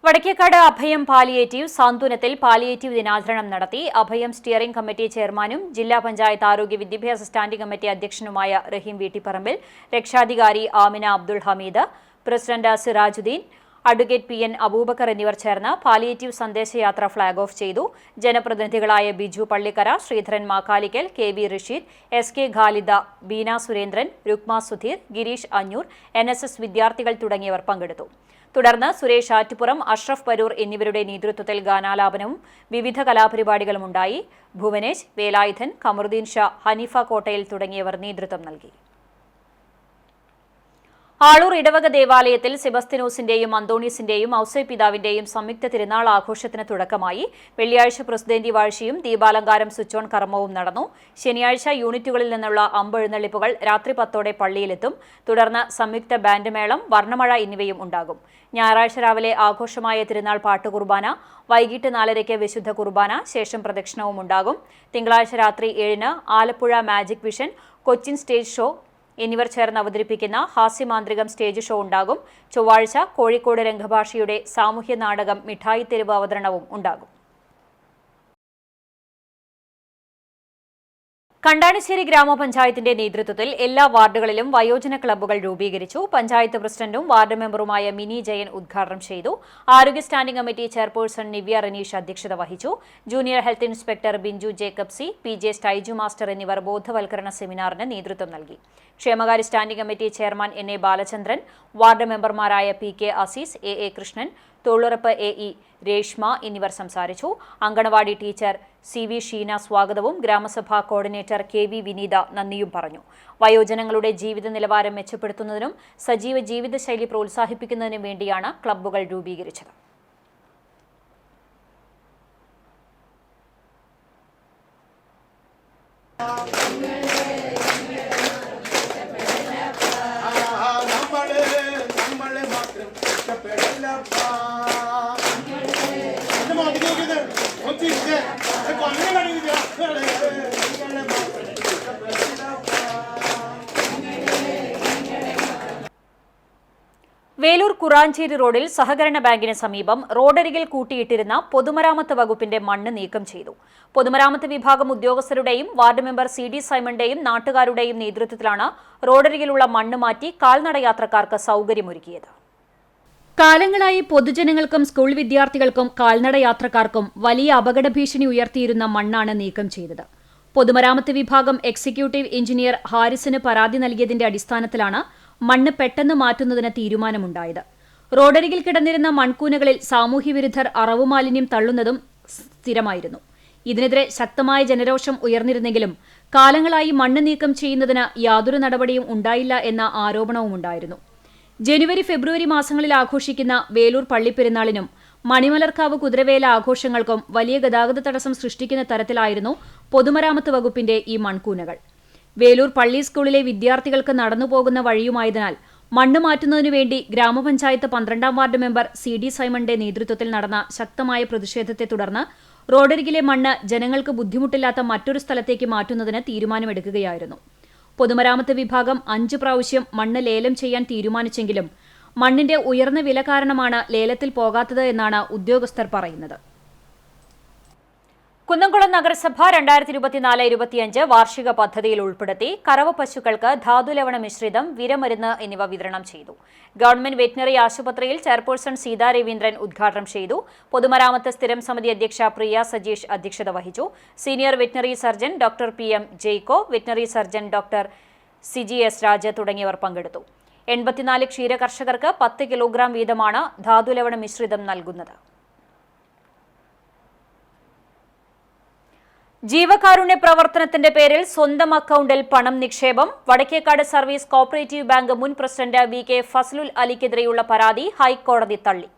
വടക്കേക്കാട് അഭയം പാലിയേറ്റീവ് സാന്ത്വനത്തിൽ പാലിയേറ്റീവ് ദിനാചരണം നടത്തി. അഭയം സ്റ്റിയറിംഗ് കമ്മിറ്റി ചെയർമാനും ജില്ലാ പഞ്ചായത്ത് ആരോഗ്യ വിദ്യാഭ്യാസ സ്റ്റാൻഡിംഗ് കമ്മിറ്റി അധ്യക്ഷനുമായ റഹീം വീട്ടിപ്പറമ്പിൽ, രക്ഷാധികാരി Amina Abdul Hameed, president Sirajuddin, advocate PN Aboobacker എന്നിവർ ചേർന്ന് പാലിയേറ്റീവ് സന്ദേശയാത്ര ഫ്ളാഗ് ഓഫ് ചെയ്തു. ജനപ്രതിനിധികളായ Biju Pallikkara, Sreedharan Makkalikkal, KV Rasheed, SK Khaleda, Beena Surendran, Rukma Sudheer, Girish അഞ്ഞൂർ, NSS വിദ്യാർത്ഥികൾ തുടങ്ങിയവർ പങ്കെടുത്തു. തുടർന്ന് സുരേഷ് ആറ്റുപുറം, അഷ്റഫ് പരൂർ എന്നിവരുടെ നേതൃത്വത്തിൽ ഗാനാലാപനവും വിവിധ കലാപരിപാടികളും ഉണ്ടായി. ഭുവനേഷ്, വേലായുധൻ, കമറുദ്ദീൻ ഷാ, ഹനീഫ കോട്ടയിൽ തുടങ്ങിയവർ നേതൃത്വം നൽകി. ആളൂർ ഇടവക ദേവാലയത്തിൽ സെബസ്തിനോസിന്റെയും അന്തോണീസിന്റെയും ഔസേപിതാവിന്റെയും സംയുക്ത തിരുനാൾ ആഘോഷത്തിന് തുടക്കമായി. വെള്ളിയാഴ്ച പ്രസിദ്ധന്തി വാഴ്ചയും ദീപാലങ്കാരം സ്വിച്ച് ഓൺ കർമ്മവും നടന്നു. ശനിയാഴ്ച യൂണിറ്റുകളിൽ നിന്നുള്ള അമ്പെഴുന്നള്ളിപ്പുകൾ രാത്രി 10ഓടെ പള്ളിയിലെത്തും. തുടർന്ന് സംയുക്ത ബാൻഡ് മേളം, വർണ്ണമഴ എന്നിവയും ഉണ്ടാകും. ഞായറാഴ്ച രാവിലെ ആഘോഷമായ തിരുനാൾ പാട്ടുകുർബാന, വൈകിട്ട് 4:30 വിശുദ്ധ കുർബാന, ശേഷം പ്രദക്ഷിണവും ഉണ്ടാകും. തിങ്കളാഴ്ച രാത്രി 7-ന് Alappuzha magic vision, Cochin stage show എന്നിവർ ചേർന്ന് അവതരിപ്പിക്കുന്ന ഹാസ്യമാന്ത്രികം സ്റ്റേജ് ഷോ ഉണ്ടാകും. ചൊവ്വാഴ്ച കോഴിക്കോട് രംഗഭാഷയുടെ സാമൂഹ്യ നാടകം മിഠായി തെരുവ് അവതരണവും ഉണ്ടാകും. കണ്ടാണിശ്ശേരി ഗ്രാമപഞ്ചായത്തിന്റെ നേതൃത്വത്തിൽ എല്ലാ വാർഡുകളിലും വയോജന ക്ലബ്ബുകൾ രൂപീകരിച്ചു. പഞ്ചായത്ത് പ്രസിഡന്റും വാർഡ് മെമ്പറുമായ മിനി ജയൻ ഉദ്ഘാടനം ചെയ്തു. ആരോഗ്യ standing committee chairperson Nivya Raneesh അധ്യക്ഷത വഹിച്ചു. Junior health inspector Binchu Jacob C, PJ Stiju master എന്നിവർ ബോധവൽക്കരണ സെമിനാറിന് നേതൃത്വം നൽകി. ക്ഷേമകാര്യ standing committee chairman NA Balachandran, ward മെമ്പർമാരായ PK അസീസ്, AA കൃഷ്ണൻ, തൊഴിലുറപ്പ് AE രേഷ്മ എന്നിവർ സംസാരിച്ചു. അങ്കണവാടി ടീച്ചർ CV ഷീന സ്വാഗതവും ഗ്രാമസഭാ കോർഡിനേറ്റർ KV വിനീത നന്ദിയും പറഞ്ഞു. വയോജനങ്ങളുടെ ജീവിത നിലവാരം മെച്ചപ്പെടുത്തുന്നതിനും സജീവ ജീവിതശൈലി പ്രോത്സാഹിപ്പിക്കുന്നതിനും വേണ്ടിയാണ് ക്ലബ്ബുകൾ രൂപീകരിച്ചത്. വേലൂർ കുറാഞ്ചേരി റോഡിൽ സഹകരണ ബാങ്കിന് സമീപം റോഡരികിൽ കൂട്ടിയിട്ടിരുന്ന പൊതുമരാമത്ത് വകുപ്പിന്റെ മണ്ണ് നീക്കം ചെയ്തു. പൊതുമരാമത്ത് വിഭാഗം ഉദ്യോഗസ്ഥരുടെയും വാർഡ് മെമ്പർ CD സൈമന്റെയും നാട്ടുകാരുടെയും നേതൃത്വത്തിലാണ് റോഡരികിലുള്ള മണ്ണ് മാറ്റി കാൽനട യാത്രക്കാർക്ക് സൗകര്യമൊരുക്കിയത്. കാലങ്ങളായി പൊതുജനങ്ങൾക്കും സ്കൂൾ വിദ്യാർത്ഥികൾക്കും കാൽനട യാത്രക്കാർക്കും വലിയ അപകട ഭീഷണി ഉയർത്തിയിരുന്ന മണ്ണാണ് നീക്കം ചെയ്തത്. പൊതുമരാമത്ത് വിഭാഗം എക്സിക്യൂട്ടീവ് എഞ്ചിനീയർ ഹാരിസിന് പരാതി നൽകിയതിന്റെ അടിസ്ഥാനത്തിലാണ് മണ്ണ് പെട്ടെന്ന് മാറ്റുന്നതിന് തീരുമാനമുണ്ടായത്. റോഡരികിൽ കിടന്നിരുന്ന മൺകൂനകളിൽ സാമൂഹ്യവിരുദ്ധർ അറവുമാലിന്യം തള്ളുന്നതും സ്ഥിരമായിരുന്നു. ഇതിനെതിരെ ശക്തമായ ജനരോഷം ഉയർന്നിരുന്നെങ്കിലും കാലങ്ങളായി മണ്ണ് നീക്കം ചെയ്യുന്നതിന് യാതൊരു നടപടിയും ഉണ്ടായില്ല എന്ന ആരോപണവുമുണ്ടായിരുന്നു. ജനുവരി ഫെബ്രുവരി മാസങ്ങളിൽ ആഘോഷിക്കുന്ന വേലൂർ പള്ളിപ്പെരുന്നാളിനും മണിമലർക്കാവ് കുതിരവേല ആഘോഷങ്ങൾക്കും വലിയ ഗതാഗത തടസ്സം സൃഷ്ടിക്കുന്ന തരത്തിലായിരുന്നു പൊതുമരാമത്ത് വകുപ്പിന്റെ ഈ മൺകൂനകൾ. വേലൂർ പള്ളി സ്കൂളിലെ വിദ്യാർത്ഥികൾക്ക് നടന്നുപോകുന്ന വഴിയുമായതിനാൽ മണ്ണ് മാറ്റുന്നതിനുവേണ്ടി ഗ്രാമപഞ്ചായത്ത് 12-ാം വാർഡ് മെമ്പർ CD സൈമന്റെ നേതൃത്വത്തിൽ നടന്ന ശക്തമായ പ്രതിഷേധത്തെ തുടർന്ന് റോഡരികിലെ മണ്ണ് ജനങ്ങൾക്ക് ബുദ്ധിമുട്ടില്ലാത്ത മറ്റൊരു സ്ഥലത്തേക്ക് മാറ്റുന്നതിന് തീരുമാനമെടുക്കുകയായിരുന്നു. പൊതുമരാമത്ത് വിഭാഗം 5 പ്രാവശ്യം മണ്ണ് ലേലം ചെയ്യാൻ തീരുമാനിച്ചെങ്കിലും മണ്ണിന്റെ ഉയർന്ന വില കാരണമാണ് ലേലത്തിൽ പോകാത്തത് എന്നാണ് ഉദ്യോഗസ്ഥർ പറയുന്നത്. കുന്നംകുളം നഗരസഭ 2024-25 വാർഷിക പദ്ധതിയിൽ ഉൾപ്പെടുത്തി കറവ പശുക്കൾക്ക് ധാതുലവണ മിശ്രിതം, വിരമരുന്ന് എന്നിവ വിതരണം ചെയ്തു. ഗവൺമെന്റ് വെറ്റിനറി ആശുപത്രിയിൽ ചെയർപേഴ്സൺ സീതാ രവീന്ദ്രൻ ഉദ്ഘാടനം ചെയ്തു. പൊതുമരാമത്ത് സ്ഥിരം സമിതി അധ്യക്ഷ പ്രിയ സജീഷ് അധ്യക്ഷത വഹിച്ചു. Senior veterinary surgeon doctor PM ജെയ്ക്കോ, veterinary surgeon doctor CGS Raj തുടങ്ങിയവർ പങ്കെടുത്തു. 84 ക്ഷീര കർഷകർക്ക് 10 കിലോഗ്രാം വീതമാണ് ധാതുലവണ മിശ്രിതം നൽകുന്നത്. ജീവകാരുണ്യ പ്രവർത്തനത്തിന്റെ പേരിൽ സ്വന്തം അക്കൌണ്ടിൽ പണം നിക്ഷേപം. വടക്കേക്കാട് സർവീസ് കോഓപ്പറേറ്റീവ് ബാങ്ക് മുൻ പ്രസിഡന്റ് VK ഫസലുൽ അലിക്കെതിരെയുള്ള പരാതി ഹൈക്കോടതി തള്ളി.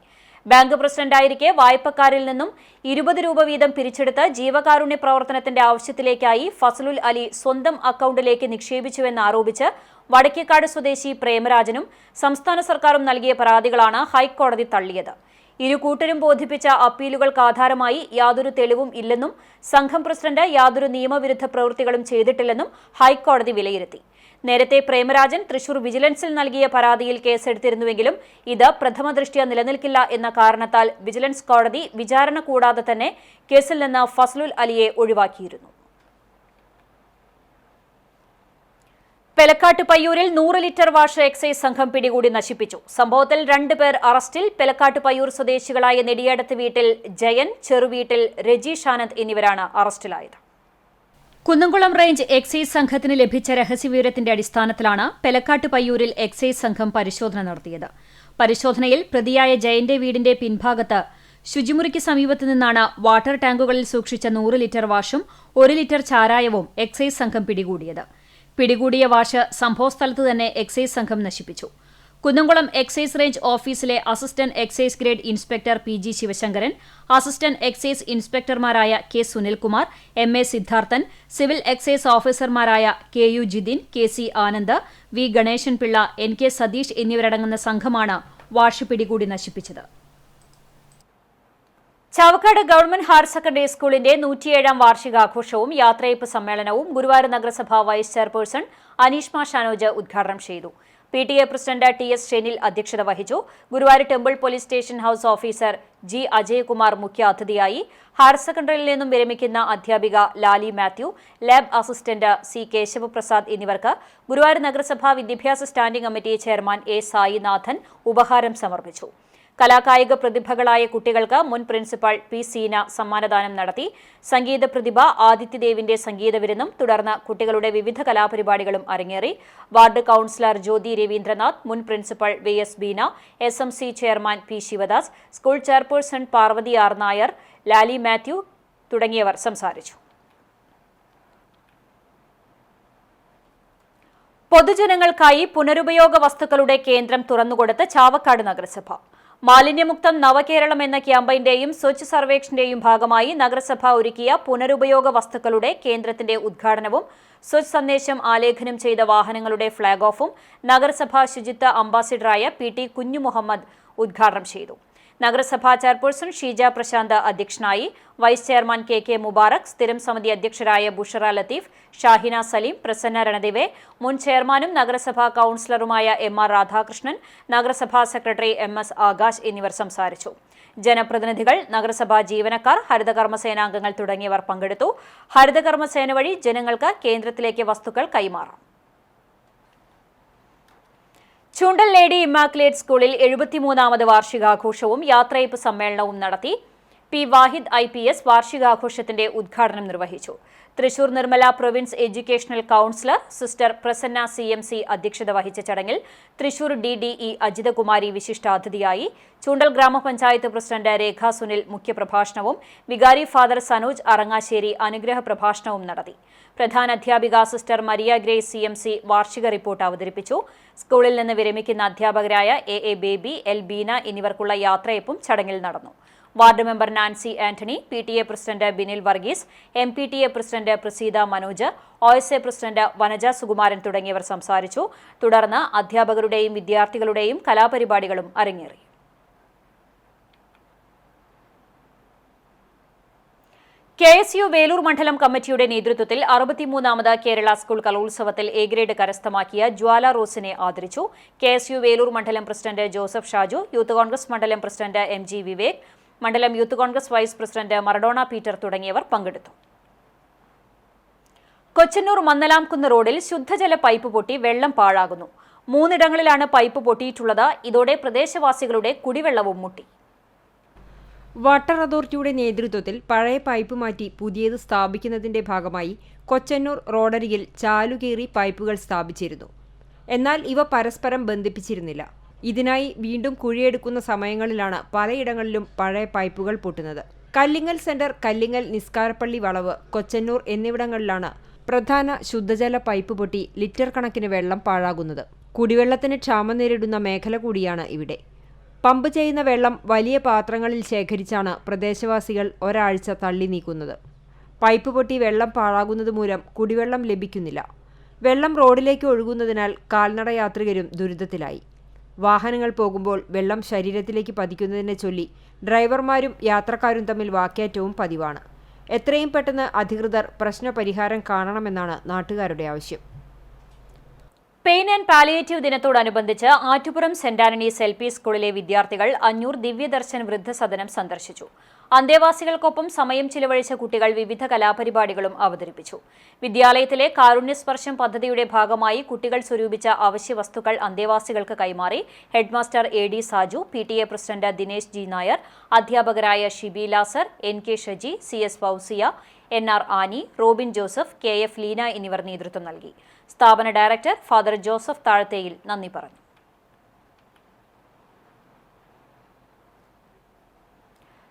ബാങ്ക് പ്രസിഡന്റായിരിക്കെ വായ്പക്കാരിൽ നിന്നും 20 രൂപ വീതം പിരിച്ചെടുത്ത് ജീവകാരുണ്യ പ്രവർത്തനത്തിന്റെ ആവശ്യത്തിലേക്കായി ഫസലുൽ അലി സ്വന്തം അക്കൌണ്ടിലേക്ക് നിക്ഷേപിച്ചുവെന്നാരോപിച്ച് വടക്കേക്കാട് സ്വദേശി പ്രേമരാജനും സംസ്ഥാന സർക്കാരും നൽകിയ പരാതികളാണ് ഹൈക്കോടതി തള്ളിയത്. ഇരു കൂട്ടരും ബോധിപ്പിച്ച അപ്പീലുകൾക്ക് ആധാരമായി യാതൊരു തെളിവും ഇല്ലെന്നും സംഘം പ്രസിഡന്റ് യാതൊരു നിയമവിരുദ്ധ പ്രവൃത്തികളും ചെയ്തിട്ടില്ലെന്നും ഹൈക്കോടതി വിലയിരുത്തി. നേരത്തെ പ്രേമരാജൻ തൃശൂർ വിജിലൻസിൽ നൽകിയ പരാതിയിൽ കേസെടുത്തിരുന്നുവെങ്കിലും ഇത് പ്രഥമദൃഷ്ട്യാ നിലനിൽക്കില്ല എന്ന കാരണത്താൽ വിജിലൻസ് കോടതി വിചാരണ കൂടാതെ തന്നെ കേസിൽ നിന്ന് ഫസലുൽ അലിയെ ഒഴിവാക്കിയിരുന്നു. പെലക്കാട്ട് പയ്യൂരിൽ 100 ലിറ്റർ വാഷ് എക്സൈസ് സംഘം പിടികൂടി നശിപ്പിച്ചു. സംഭവത്തിൽ 2 പേർ അറസ്റ്റിൽ. പെലക്കാട്ട് പയ്യൂർ സ്വദേശികളായ നെടിയടത്ത് വീട്ടിൽ ജയൻ, ചെറുവീട്ടിൽ രജീഷ് ആനന്ദ് എന്നിവരാണ് അറസ്റ്റിലായത്. കുന്നംകുളം റേഞ്ച് എക്സൈസ് സംഘത്തിന് ലഭിച്ച രഹസ്യവിവരത്തിന്റെ അടിസ്ഥാനത്തിലാണ് പെലക്കാട്ട് പയ്യൂരിൽ എക്സൈസ് സംഘം പരിശോധന നടത്തിയത്. പരിശോധനയിൽ പ്രതിയായ ജയന്റെ വീടിന്റെ പിൻഭാഗത്ത് ശുചിമുറിക്ക് സമീപത്തു നിന്നാണ് വാട്ടർ ടാങ്കുകളിൽ സൂക്ഷിച്ച 100 ലിറ്റർ വാഷും 1 ലിറ്റർ ചാരായവും എക്സൈസ് സംഘം പിടികൂടിയത്. പിടികൂടിയ വാഷ് സംഭവസ്ഥലത്ത് തന്നെ എക്സൈസ് സംഘം നശിപ്പിച്ചു. കുന്നംകുളം എക്സൈസ് റേഞ്ച് ഓഫീസിലെ assistant excise grade inspector PG Sivasankaran, assistant excise ഇൻസ്പെക്ടർമാരായ K Sunilkumar, MA Siddharthan, civil excise ഓഫീസർമാരായ KU Jithin, KC Anand, V Ganesan Pillai, NK Satheesh എന്നിവരടങ്ങുന്ന സംഘമാണ് വാഷ് പിടികൂടി നശിപ്പിച്ചത്. ചാവക്കാട് ഗവൺമെന്റ് ഹയർ സെക്കൻഡറി സ്കൂളിന്റെ 107-ാം വാർഷികാഘോഷവും യാത്രയയപ്പ് സമ്മേളനവും ഗുരുവായൂർ നഗരസഭ വൈസ് ചെയർപേഴ്സൺ അനീഷ്മ ഷാനോജ് ഉദ്ഘാടനം ചെയ്തു. PTA പ്രസിഡന്റ് TS ഷെനിൽ അധ്യക്ഷത വഹിച്ചു. Guruvayur temple police station house officer G Ajayakumar മുഖ്യ അതിഥിയായി. ഹയർ സെക്കൻഡറിയിൽ നിന്നും വിരമിക്കുന്ന അധ്യാപിക Lali Mathew, lab assistant C Keshavaprasad എന്നിവർക്ക് ഗുരുവായൂർ നഗരസഭ വിദ്യാഭ്യാസ standing committee chairman A Sainathan ഉപഹാരം സമർപ്പിച്ചു. കലാകായിക പ്രതിഭകളായ കുട്ടികൾക്ക് മുൻ പ്രിൻസിപ്പൽ P സീന സമ്മാനദാനം നടത്തി. സംഗീത പ്രതിഭ ആദിത്യദേവിന്റെ സംഗീത വിരുന്നും തുടർന്ന് കുട്ടികളുടെ വിവിധ കലാപരിപാടികളും അരങ്ങേറി. വാർഡ് കൌൺസിലർ ജ്യോതി രവീന്ദ്രനാഥ്, മുൻ principal VS Beena, SMC chairman P Sivadas, school chairperson Parvathy R Nair, Lali Mathew തുടങ്ങിയവർ സംസാരിച്ചു. പൊതുജനങ്ങൾക്കായി പുനരുപയോഗ വസ്തുക്കളുടെ കേന്ദ്രം തുറന്നുകൊടുത്ത് ചാവക്കാട് നഗരസഭ. മാലിന്യമുക്തം നവകേരളം എന്ന ക്യാമ്പയിന്റെയും സ്വച്ഛ് സർവേക്ഷന്റെയും ഭാഗമായി നഗരസഭ ഒരുക്കിയ പുനരുപയോഗ വസ്തുക്കളുടെ കേന്ദ്രത്തിന്റെ ഉദ്ഘാടനവും സ്വച്ഛ് സന്ദേശം ആലേഖനം ചെയ്ത വാഹനങ്ങളുടെ ഫ്ളാഗ് ഓഫും നഗരസഭാ ശുചിത്വ അംബാസിഡറായ PT കുഞ്ഞു മുഹമ്മദ് ഉദ്ഘാടനം ചെയ്തു. നഗരസഭാ ചെയർപേഴ്സൺ ഷീജ പ്രശാന്ത് അധ്യക്ഷനായി. വൈസ് ചെയർമാൻ കെ മുബാറക്, സ്ഥിരം സമിതി അധ്യക്ഷരായ ബുഷറ ലത്തീഫ്, ഷാഹിന സലീം, പ്രസന്ന രണദിവെ, മുൻ ചെയർമാനും നഗരസഭാ കൌൺസിലറുമായ MR രാധാകൃഷ്ണൻ, നഗരസഭാ സെക്രട്ടറി MS ആകാശ് എന്നിവർ സംസാരിച്ചു. ജനപ്രതിനിധികൾ, നഗരസഭാ ജീവനക്കാർ, ഹരിതകർമ്മസേനാംഗങ്ങൾ തുടങ്ങിയവർ പങ്കെടുത്തു. ഹരിതകർമ്മസേന വഴി ജനങ്ങൾക്ക് കേന്ദ്രത്തിലേക്ക് വസ്തുക്കൾ കൈമാറാം. ചൂണ്ടൽ ലേഡി ഇമ്മാക്കുലേറ്റ് സ്കൂളിൽ 73ാമത് വാർഷികാഘോഷവും യാത്രയയപ്പ് സമ്മേളനവും നടത്തി. P. വാഹിദ് IPS വാർഷികാഘോഷത്തിന്റെ ഉദ്ഘാടനം നിർവഹിച്ചു. Thrissur Nirmala province educational councillor sister Prasanna CMC അധ്യക്ഷത വഹിച്ച ചടങ്ങിൽ തൃശൂർ DDE അജിതകുമാരി വിശിഷ്ടാതിഥിയായി. ചൂണ്ടൽ ഗ്രാമപഞ്ചായത്ത് പ്രസിഡന്റ് രേഖ സുനിൽ മുഖ്യപ്രഭാഷണവും വികാരി ഫാദർ സനോജ് അറങ്ങാശ്ശേരി അനുഗ്രഹ പ്രഭാഷണവും നടത്തി. പ്രധാന അധ്യാപിക സിസ്റ്റർ മരിയ ഗ്രേസ് CMC വാർഷിക റിപ്പോർട്ട് അവതരിപ്പിച്ചു. സ്കൂളിൽ നിന്ന് വിരമിക്കുന്ന അധ്യാപകരായ AA ബേബി, L ബീന എന്നിവർക്കുള്ള യാത്രയപ്പും ചടങ്ങിൽ നടന്നു. Ward member Nancy Antony, PTA president Binil Varghese, MPTA president Praseetha Manoj, OSA president Vanaja Sukumaran തുടങ്ങിയവർ സംസാരിച്ചു. തുടർന്ന് അധ്യാപകരുടെയും വിദ്യാർത്ഥികളുടെയും കലാപരിപാടികളും അരങ്ങേറി. KSU വേലൂർ മണ്ഡലം കമ്മിറ്റിയുടെ നേതൃത്വത്തിൽ 63ാമത് കേരള സ്കൂൾ കലോത്സവത്തിൽ A ഗ്രേഡ് കരസ്ഥമാക്കിയ ജ്വാല റോസിനെ ആദരിച്ചു. KSU വേലൂർ മണ്ഡലം president Joseph Shaju, youth Congress മണ്ഡലം പ്രസിഡന്റ് MG വിവേക്, മണ്ഡലം youth Congress vice president Maradona Peter തുടങ്ങിയവർ പങ്കെടുത്തു. കൊച്ചന്നൂർ മന്നലാംകുന്ന് റോഡിൽ ശുദ്ധജല പൈപ്പ് പൊട്ടി വെള്ളം പാഴാകുന്നു. 3 ഇടങ്ങളിലാണ് പൈപ്പ് പൊട്ടിയിട്ടുള്ളത്. ഇതോടെ പ്രദേശവാസികളുടെ കുടിവെള്ളവും മുട്ടി. വാട്ടർ അതോറിറ്റിയുടെ നേതൃത്വത്തിൽ പഴയ പൈപ്പ് മാറ്റി പുതിയത് സ്ഥാപിക്കുന്നതിന്റെ ഭാഗമായി കൊച്ചന്നൂർ റോഡരികിൽ ചാലുകീറി പൈപ്പുകൾ സ്ഥാപിച്ചിരുന്നു. എന്നാൽ ഇവ പരസ്പരം ബന്ധിപ്പിച്ചിരുന്നില്ല. ഇതിനായി വീണ്ടും കുഴിയെടുക്കുന്ന സമയങ്ങളിലാണ് പലയിടങ്ങളിലും പഴയ പൈപ്പുകൾ പൊട്ടുന്നത്. കല്ലിങ്ങൽ സെന്റർ, കല്ലിങ്ങൽ നിസ്കാരപ്പള്ളി വളവ്, കൊച്ചന്നൂർ എന്നിവിടങ്ങളിലാണ് പ്രധാന ശുദ്ധജല പൈപ്പ് പൊട്ടി ലിറ്റർ കണക്കിന് വെള്ളം പാഴാകുന്നത്. കുടിവെള്ളത്തിന് ക്ഷാമം നേരിടുന്ന മേഖല കൂടിയാണ് ഇവിടെ. പമ്പ് ചെയ്യുന്ന വെള്ളം വലിയ പാത്രങ്ങളിൽ ശേഖരിച്ചാണ് പ്രദേശവാസികൾ ഒരാഴ്ച തള്ളി നീക്കുന്നത്. പൈപ്പ് പൊട്ടി വെള്ളം പാഴാകുന്നത് മൂലം കുടിവെള്ളം ലഭിക്കുന്നില്ല. വെള്ളം റോഡിലേക്ക് ഒഴുകുന്നതിനാൽ കാൽനട യാത്രികരും ദുരിതത്തിലായി. വാഹനങ്ങൾ പോകുമ്പോൾ വെള്ളം ശരീരത്തിലേക്ക് പതിക്കുന്നതിനെ ചൊല്ലി ഡ്രൈവർമാരും യാത്രക്കാരും തമ്മിൽ വാക്കേറ്റവും പതിവാണ്. എത്രയും പെട്ടെന്ന് അധികൃതർ പ്രശ്നപരിഹാരം കാണണമെന്നാണ് നാട്ടുകാരുടെ ആവശ്യം. പെയിൻ ആൻഡ് പാലിയേറ്റീവ് ദിനത്തോടനുബന്ധിച്ച് ആറ്റുപുറം സെന്റ് ആന്റണീസ് LP സ്കൂളിലെ വിദ്യാർത്ഥികൾ അഞ്ഞൂർ ദിവ്യദർശൻ വൃദ്ധസദനം സന്ദർശിച്ചു. അന്തേവാസികൾക്കൊപ്പം സമയം ചിലവഴിച്ച കുട്ടികൾ വിവിധ കലാപരിപാടികളും അവതരിപ്പിച്ചു. വിദ്യാലയത്തിലെ കാരുണ്യസ്പർശം പദ്ധതിയുടെ ഭാഗമായി കുട്ടികൾ സ്വരൂപിച്ച അവശ്യ വസ്തുക്കൾ അന്തേവാസികൾക്ക് കൈമാറി. Headmaster AD Saju, PTA president Dinesh G Nair, അധ്യാപകരായ ഷിബി ലാസർ, NK Shaji, CS Fousiya, NR Annie, Robin Joseph, KF Leena എന്നിവർ നേതൃത്വം നൽകി. സ്ഥാപന ഡയറക്ടർ ഫാദർ ജോസഫ് താഴത്തേയിൽ നന്ദി പറഞ്ഞു.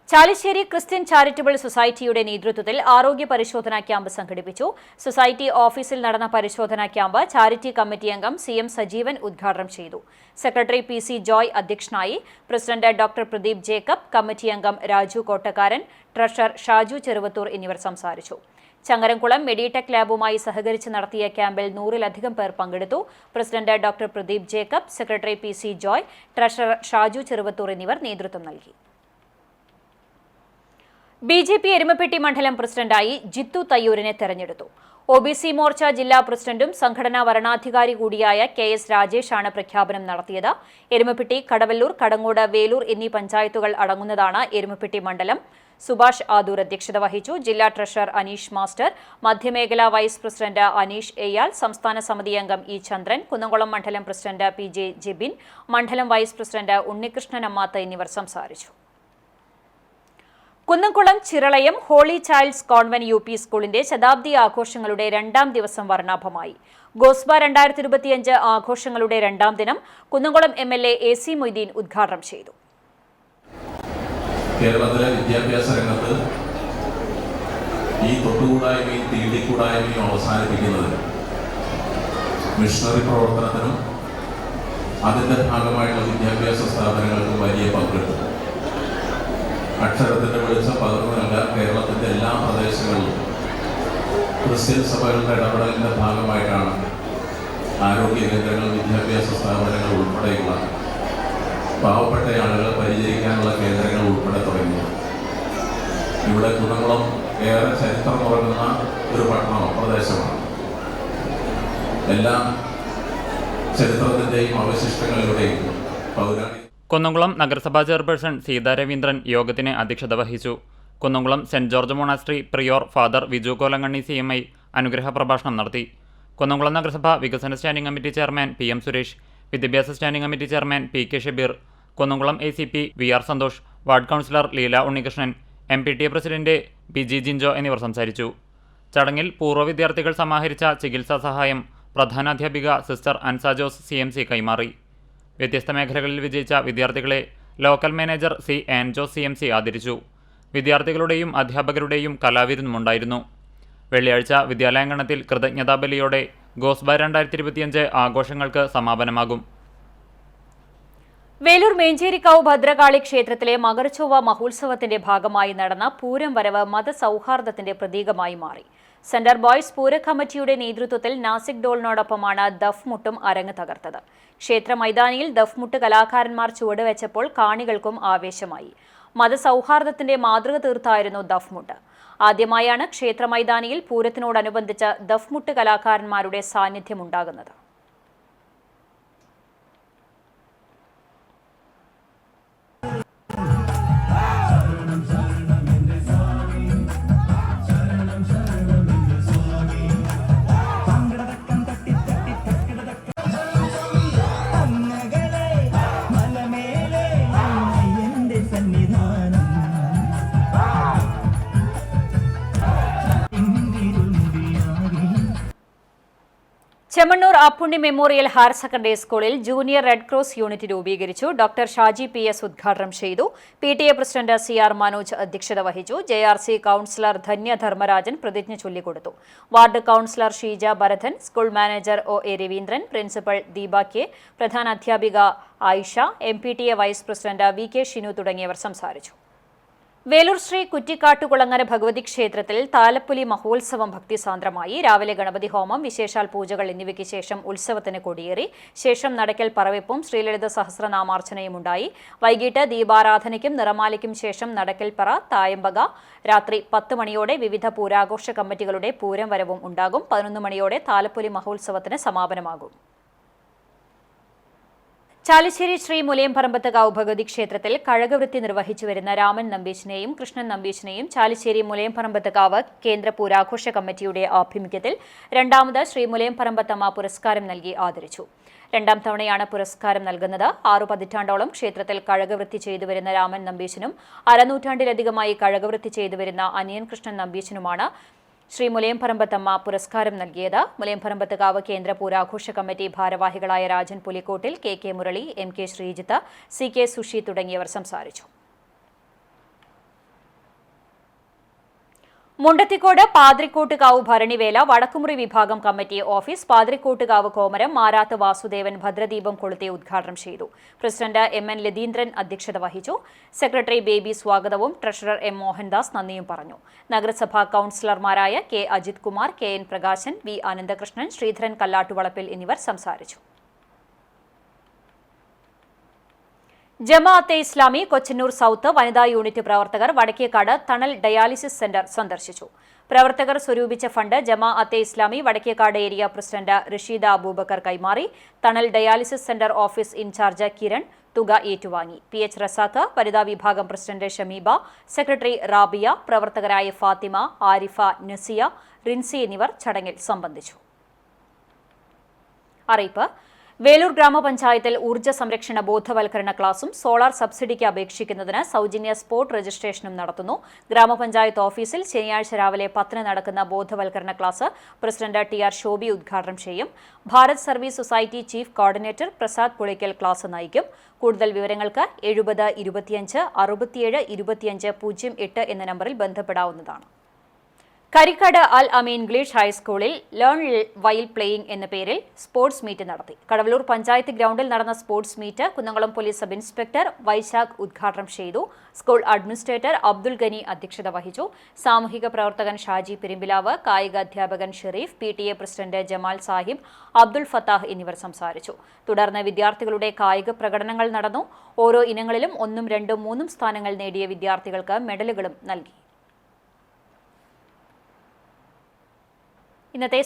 ചാലിശ്ശേരി ക്രിസ്ത്യൻ ചാരിറ്റബിൾ സൊസൈറ്റിയുടെ നേതൃത്വത്തിൽ ആരോഗ്യ പരിശോധനാ ക്യാമ്പ് സംഘടിപ്പിച്ചു. സൊസൈറ്റി ഓഫീസിൽ നടന്ന പരിശോധനാ ക്യാമ്പ് ചാരിറ്റി കമ്മിറ്റി അംഗം CM സജീവൻ ഉദ്ഘാടനം ചെയ്തു. സെക്രട്ടറി PC ജോയ് അധ്യക്ഷനായി. President doctor Pradeep Jacob, committee അംഗം രാജു കോട്ടക്കാരൻ, ട്രഷറർ ഷാജു ചെറുവത്തൂർ എന്നിവർ സംസാരിച്ചു. ചങ്ങരംകുളം മെഡിടെക് ലാബുമായി സഹകരിച്ച് നടത്തിയ ക്യാമ്പിൽ 100-ലധികം പേർ പങ്കെടുത്തു. President doctor Pradeep Jacob, secretary PC Joy, treasurer Shaju Cheruvathur എന്നിവർ നേതൃത്വം നൽകി. BJP എരുമപ്പെട്ടി മണ്ഡലം പ്രസിഡന്റായി ജിത്തു തയ്യൂരിനെ തെരഞ്ഞെടുത്തു. OBC മോർച്ച ജില്ലാ പ്രസിഡന്റും സംഘടനാ വരണാധികാരി കൂടിയായ KS രാജേഷാണ് പ്രഖ്യാപനം നടത്തിയത്. എരുമപ്പെട്ടി, കടവല്ലൂർ, കടങ്ങോട്, വേലൂർ എന്നീ പഞ്ചായത്തുകൾ അടങ്ങുന്നതാണ് എരുമപ്പെട്ടി മണ്ഡലം. സുഭാഷ് ആദൂർ അധ്യക്ഷത വഹിച്ചു. ജില്ലാ ട്രഷറർ അനീഷ് മാസ്റ്റർ, മധ്യമേഖലാ വൈസ് പ്രസിഡന്റ് അനീഷ് എയാൽ, സംസ്ഥാന സമിതി അംഗം E ചന്ദ്രൻ, കുന്നംകുളം മണ്ഡലം പ്രസിഡന്റ് PJ ജെബിൻ, മണ്ഡലം വൈസ് പ്രസിഡന്റ് ഉണ്ണികൃഷ്ണൻ അമ്മാത്ത് എന്നിവർ സംസാരിച്ചു. Kunnamkulam Chiralayam holy child's convent UP സ്കൂളിന്റെ ശതാബ്ദി ആഘോഷങ്ങളുടെ 2ാം ദിവസം വർണ്ണാഭമായി. ഗോസ്ബ 2025 ആഘോഷങ്ങളുടെ 2ാം ദിനം കുന്നംകുളം MLA AC മൊയ്തീൻ ഉദ്ഘാടനം ചെയ്തു. കേരളത്തിലെ വിദ്യാഭ്യാസ രംഗത്ത് ഈ തൊട്ടുകൂടായ്മയും തീണ്ടിക്കൂടായ്മയും അവസാനിപ്പിക്കുന്നത് മിഷണറി പ്രവർത്തനത്തിനും അതിൻ്റെ ഭാഗമായിട്ടുള്ള വിദ്യാഭ്യാസ സ്ഥാപനങ്ങൾക്കും വലിയ പങ്കുണ്ട്. അക്ഷരത്തിൻ്റെ വെളിച്ചം പകർന്നു നൽകാൻ കേരളത്തിൻ്റെ എല്ലാ പ്രദേശങ്ങളിലും ക്രിസ്ത്യൻ സഭകളുടെ ഇടപെടലിൻ്റെ ഭാഗമായിട്ടാണ് ആരോഗ്യ കേന്ദ്രങ്ങൾ, വിദ്യാഭ്യാസ സ്ഥാപനങ്ങൾ ഉൾപ്പെടെയുള്ള പാവപ്പെട്ട ആളുകളെ പരിചരിക്കാനുള്ള കേന്ദ്രങ്ങൾ ഉൾപ്പെടെ തുടങ്ങി. ഇവിടെ കുന്നംകുളം ഏറെ ചരിത്രമുറങ്ങുന്ന ഒരു പ്രദേശമാണ്. എല്ലാ ചരിത്രത്തിൻ്റെയും അവശിഷ്ടങ്ങളിലൂടെയും പൗരാണിക. കുന്നംകുളം നഗരസഭാ ചെയർപേഴ്സൺ സീതാ രവീന്ദ്രൻ യോഗത്തിന് അധ്യക്ഷത വഹിച്ചു. Kunnamkulam saint George monastery prior father Viju Kolangany CMI അനുഗ്രഹ പ്രഭാഷണം നടത്തി. കുന്നംകുളം നഗരസഭ വികസന standing committee chairman PM Suresh, വിദ്യാഭ്യാസ standing committee chairman PK Shabeer, Kunnamkulam ACP VR Santhosh, ward councillor Leela Unnikrishnan, MPTA president BG Jinjo എന്നിവർ സംസാരിച്ചു. ചടങ്ങിൽ പൂർവ്വ വിദ്യാർത്ഥികൾ സമാഹരിച്ച ചികിത്സാ സഹായം പ്രധാനാധ്യാപിക സിസ്റ്റർ അൻസ ജോസ് CMC കൈമാറി. വ്യത്യസ്ത മേഖലകളിൽ വിജയിച്ച വിദ്യാർത്ഥികളെ local manager C. Ann Jose CMC ആദരിച്ചു. വിദ്യാർത്ഥികളുടെയും അധ്യാപകരുടെയും കലാവിരുന്നുമുണ്ടായിരുന്നു. വെള്ളിയാഴ്ച വിദ്യാലയാങ്കണത്തിൽ കൃതജ്ഞതാബലിയോടെ ഗോസ്ബ 2025 ആഘോഷങ്ങൾക്ക് സമാപനമാകും. വേലൂർ മേഞ്ചേരിക്കാവ് ഭദ്രകാളി ക്ഷേത്രത്തിലെ മകരച്ചൊവ്വ മഹോത്സവത്തിന്റെ ഭാഗമായി നടന്ന പൂരം വരവ് മതസൗഹാർദ്ദത്തിന്റെ പ്രതീകമായി മാറി. സെന്റർ ബോയ്സ് പൂര കമ്മിറ്റിയുടെ നേതൃത്വത്തിൽ നാസിക് ഡോളിനോടൊപ്പമാണ് ദഫ്മുട്ടും അരങ്ങ് തകർത്തത്. ക്ഷേത്ര മൈതാനിയിൽ ദഫ്മുട്ട് കലാകാരന്മാർ ചുവടുവെച്ചപ്പോൾ കാണികൾക്കും ആവേശമായി. മതസൗഹാർദ്ദത്തിന്റെ മാതൃക തീർത്തായിരുന്നു ദഫ്മുട്ട്. ആദ്യമായാണ് ക്ഷേത്ര മൈതാനിയിൽ പൂരത്തിനോടനുബന്ധിച്ച് ദഫ്മുട്ട് കലാകാരന്മാരുടെ സാന്നിധ്യമുണ്ടാകുന്നത്. Chemmannur Appunni memorial higher secondary സ്കൂളിൽ ജൂനിയർ റെഡ് ക്രോസ് യൂണിറ്റ് രൂപീകരിച്ചു. ഡോക്ടർ ഷാജി PS ഉദ്ഘാടനം ചെയ്തു. PTA പ്രസിഡന്റ് CR മനോജ് അധ്യക്ഷത വഹിച്ചു. JRC കൌൺസിലർ ധന്യ ധർമ്മരാജൻ പ്രതിജ്ഞ ചൊല്ലിക്കൊടുത്തു. Ward councillor Sheeja Bharathan, school manager OA Raveendran, principal Deepa K, പ്രധാനാധ്യാപിക Ayisha, MPTA vice president VK Shinu തുടങ്ങിയവർ സംസാരിച്ചു. വേലൂർ ശ്രീ കുറ്റിക്കാട്ടുകുളങ്ങര ഭഗവതി ക്ഷേത്രത്തിൽ താലപ്പൊലി മഹോത്സവം ഭക്തിസാന്ദ്രമായി. രാവിലെ ഗണപതി ഹോമം, വിശേഷാൽ പൂജകൾ എന്നിവയ്ക്ക് ശേഷം ഉത്സവത്തിന് കൊടിയേറി. ശേഷം നടക്കൽ പറവെപ്പും ശ്രീലളിത സഹസ്രനാമാർച്ചനയും ഉണ്ടായി. വൈകിട്ട് ദീപാരാധനയ്ക്കും നിറമാലയ്ക്കും ശേഷം നടക്കൽ പറ, തായമ്പക. രാത്രി 10 മണിയോടെ വിവിധ പൂരാഘോഷ കമ്മിറ്റികളുടെ പൂരം വരവും ഉണ്ടാകും. 11 മണിയോടെ താലപ്പൊലി മഹോത്സവത്തിന് സമാപനമാകും. ചാലിശ്ശേരി ശ്രീ മുലയംപറമ്പത്തുകാവ് ഭഗവതി ക്ഷേത്രത്തിൽ കഴകവൃത്തി നിർവഹിച്ചു വരുന്ന രാമൻ നമ്പീശിനെയും കൃഷ്ണൻ നമ്പീശിനെയും ചാലിശ്ശേരി മുലയംപറമ്പത്തുകാവ് കേന്ദ്ര പൂരാഘോഷ കമ്മിറ്റിയുടെ ആഭിമുഖ്യത്തിൽ രണ്ടാമത് ശ്രീ മുലയംപറമ്പത്തമ്മ പുരസ്കാരം നൽകി ആദരിച്ചു. 2ാം തവണയാണ് പുരസ്കാരം നൽകുന്നത്. 6 പതിറ്റാണ്ടോളം ക്ഷേത്രത്തിൽ കഴകവൃത്തി ചെയ്തുവരുന്ന രാമൻ നമ്പീശനും അരനൂറ്റാണ്ടിലധികമായി കഴകവൃത്തി ചെയ്തുവരുന്ന അനിയൻ കൃഷ്ണൻ നമ്പീശനുമാണ് ശ്രീ മുലയംപറമ്പത്തമ്മ പുരസ്കാരം നൽകിയത്. മുലയംപറമ്പത്തുകാവ് കേന്ദ്ര പൂരാഘോഷ കമ്മിറ്റി ഭാരവാഹികളായ Rajan Pulikottil, KK Murali, MK Sreejith, CK Sushi തുടങ്ങിയവർ സംസാരിച്ചു. മുണ്ടത്തിക്കോട് പാദ്രിക്കോട്ടുകാവ് ഭരണിവേല വടക്കുമുറി വിഭാഗം കമ്മിറ്റി ഓഫീസ് പാദ്രിക്കോട്ടുകാവ് കോമരം മാരാത്ത് വാസുദേവൻ ഭദ്രദീപം കൊളുത്തി ഉദ്ഘാടനം ചെയ്തു. പ്രസിഡന്റ് MN ലതീന്ദ്രൻ അധ്യക്ഷത വഹിച്ചു. സെക്രട്ടറി ബേബി സ്വാഗതവും ട്രഷറർ M മോഹൻദാസ് നന്ദിയും പറഞ്ഞു. നഗരസഭാ കൌൺസിലർമാരായ K Ajith Kumar, KN Prakashan, V Ananthakrishnan, Sreedharan Kallattuvalappil എന്നിവർ സംസാരിച്ചു. ജമാഅത്തെ ഇസ്ലാമി കൊച്ചന്നൂർ സൗത്ത് വനിതാ യൂണിറ്റ് പ്രവർത്തകർ വടക്കേക്കാട് തണൽ ഡയാലിസിസ് സെന്റർ സന്ദർശിച്ചു. പ്രവർത്തകർ സ്വരൂപിച്ച fund Jamaat-e Islami Vadakkekad area president Rasheeda Aboobacker കൈമാറി. Thanal dialysis centre office in charge Kiran തുക ഏറ്റുവാങ്ങി. PH റസാഖ്, വനിതാ വിഭാഗം പ്രസിഡന്റ് ഷമീബ, സെക്രട്ടറി റാബിയ, പ്രവർത്തകരായ ഫാത്തിമ, ആരിഫ, നസിയ, റിൻസി എന്നിവർ ചടങ്ങിൽ സംബന്ധിച്ചു. അറിയിപ്പ്: വേലൂർ ഗ്രാമപഞ്ചായത്തിൽ ഊർജ്ജ സംരക്ഷണ ബോധവൽക്കരണ ക്ലാസും സോളാർ സബ്സിഡിക്ക് അപേക്ഷിക്കുന്നതിന് സൗജന്യ സ്പോട്ട് രജിസ്ട്രേഷനും നടത്തുന്നു. ഗ്രാമപഞ്ചായത്ത് ഓഫീസിൽ ശനിയാഴ്ച രാവിലെ 10 നടക്കുന്ന ബോധവൽക്കരണ ക്ലാസ് പ്രസിഡന്റ് TR ശോഭി ഉദ്ഘാടനം ചെയ്യും. Bharat service society chief coordinator Prasad Pulikkal class നയിക്കും. കൂടുതൽ വിവരങ്ങൾക്ക് 70 25 67 25 08 എന്ന നമ്പറിൽ ബന്ധപ്പെടാവുന്നതാണ്. കരിക്കാട് അൽ അമീൻ ഇംഗ്ലീഷ് ഹൈസ്കൂളിൽ ലേൺ വൈൽ പ്ലേയിങ് എന്ന പേരിൽ സ്പോർട്സ് മീറ്റ് നടത്തി. കടവലൂർ പഞ്ചായത്ത് ഗ്രൗണ്ടിൽ നടന്ന sports meet Kunnamkulam police sub inspector Vaisakh ഉദ്ഘാടനം ചെയ്തു. സ്കൂൾ അഡ്മിനിസ്ട്രേറ്റർ അബ്ദുൽ ഗനി അധ്യക്ഷത വഹിച്ചു. സാമൂഹിക പ്രവർത്തകൻ ഷാജി പെരുമ്പിലാവ്, കായിക അധ്യാപകൻ ഷെരീഫ്, PTA പ്രസിഡന്റ് ജമാൽ സാഹിബ്, അബ്ദുൽ ഫത്താഹ് എന്നിവർ സംസാരിച്ചു. തുടർന്ന് വിദ്യാർത്ഥികളുടെ കായിക പ്രകടനങ്ങൾ നടന്നു. ഓരോ ഇനങ്ങളിലും 1, 2, 3 സ്ഥാനങ്ങൾ നേടിയ വിദ്യാർത്ഥികൾക്ക് മെഡലുകളും നൽകി. ഇന്നത്തെ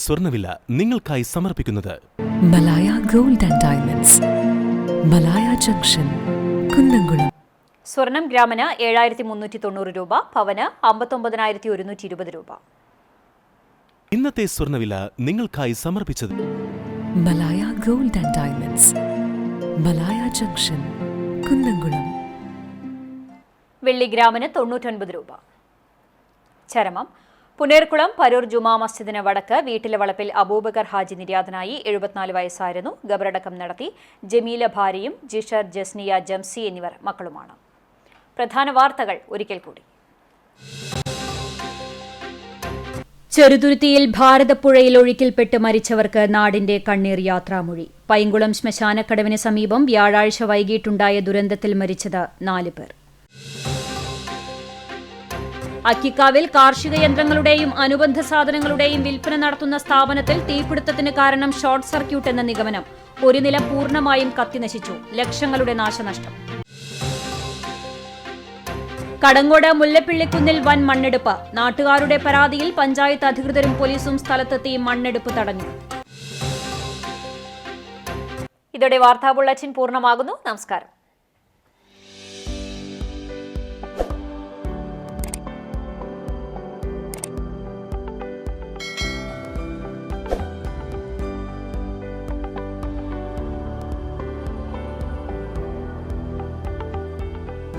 സ്വർണ്ണവില നിങ്ങൾക്കായി സമർപ്പിക്കുന്നത് Malaya gold and diamonds, Malaya junction, Kunnamkulam. സ്വർണം ഗ്രാമിന് 7390 രൂപ, പവന് 59,120 രൂപ. ഇന്നത്തെ സ്വർണ്ണവില നിങ്ങൾക്കായി സമർപ്പിച്ചത് Malaya gold and diamonds, Malaya junction, Kunnamkulam. വെള്ളി ഗ്രാമിന് 99 രൂപ. ചരമം പുനേർകുളം പരൂർ ജുമാ മസ്ജിദിന് വടക്ക് വീട്ടിലെ വളപ്പിൽ അബൂബക്കർ ഹാജി നിര്യാതനായി. 74 വയസ്സായിരുന്നു. ഖബറടക്കം നടത്തി. ജമീല ഭാര്യയും ജിഷർ, ജസ്നിയ, ജംസി എന്നിവർ മക്കളുമാണ്. പ്രധാന വാർത്തകൾ ഒരിക്കൽ കൂടി. ചെറുതുരുത്തിയിൽ ഭാരതപ്പുഴയിൽ ഒഴുക്കിൽപ്പെട്ട് മരിച്ചവർക്ക് നാടിന്റെ കണ്ണീർ യാത്രാമൊഴി. പൈങ്കുളം ശ്മശാനക്കടവിന് സമീപം വ്യാഴാഴ്ച വൈകിട്ടുണ്ടായ ദുരന്തത്തിൽ മരിച്ചത് 4 പേർ. അക്കിക്കാവിൽ കാർഷിക യന്ത്രങ്ങളുടെയും അനുബന്ധ സാധനങ്ങളുടെയും വിൽപ്പന നടത്തുന്ന സ്ഥാപനത്തിൽ തീപിടുത്തത്തിന് കാരണം ഷോർട്ട് സർക്യൂട്ട് എന്ന നിഗമനം. ഒരു നില പൂർണ്ണമായും കത്തിനശിച്ചു. ലക്ഷങ്ങളുടെ നാശനഷ്ടം. കടങ്ങോട് മുല്ലപ്പിള്ളിക്കുന്നിൽ വൻ മണ്ണെടുപ്പ്. നാട്ടുകാരുടെ പരാതിയിൽ പഞ്ചായത്ത് അധികൃതരും പോലീസും സ്ഥലത്തെത്തി മണ്ണെടുപ്പ് തടഞ്ഞു. ഇതോടെ വാർത്താ ബുള്ളറ്റിൻ പൂർണ്ണമാകുന്നു. നമസ്കാരം.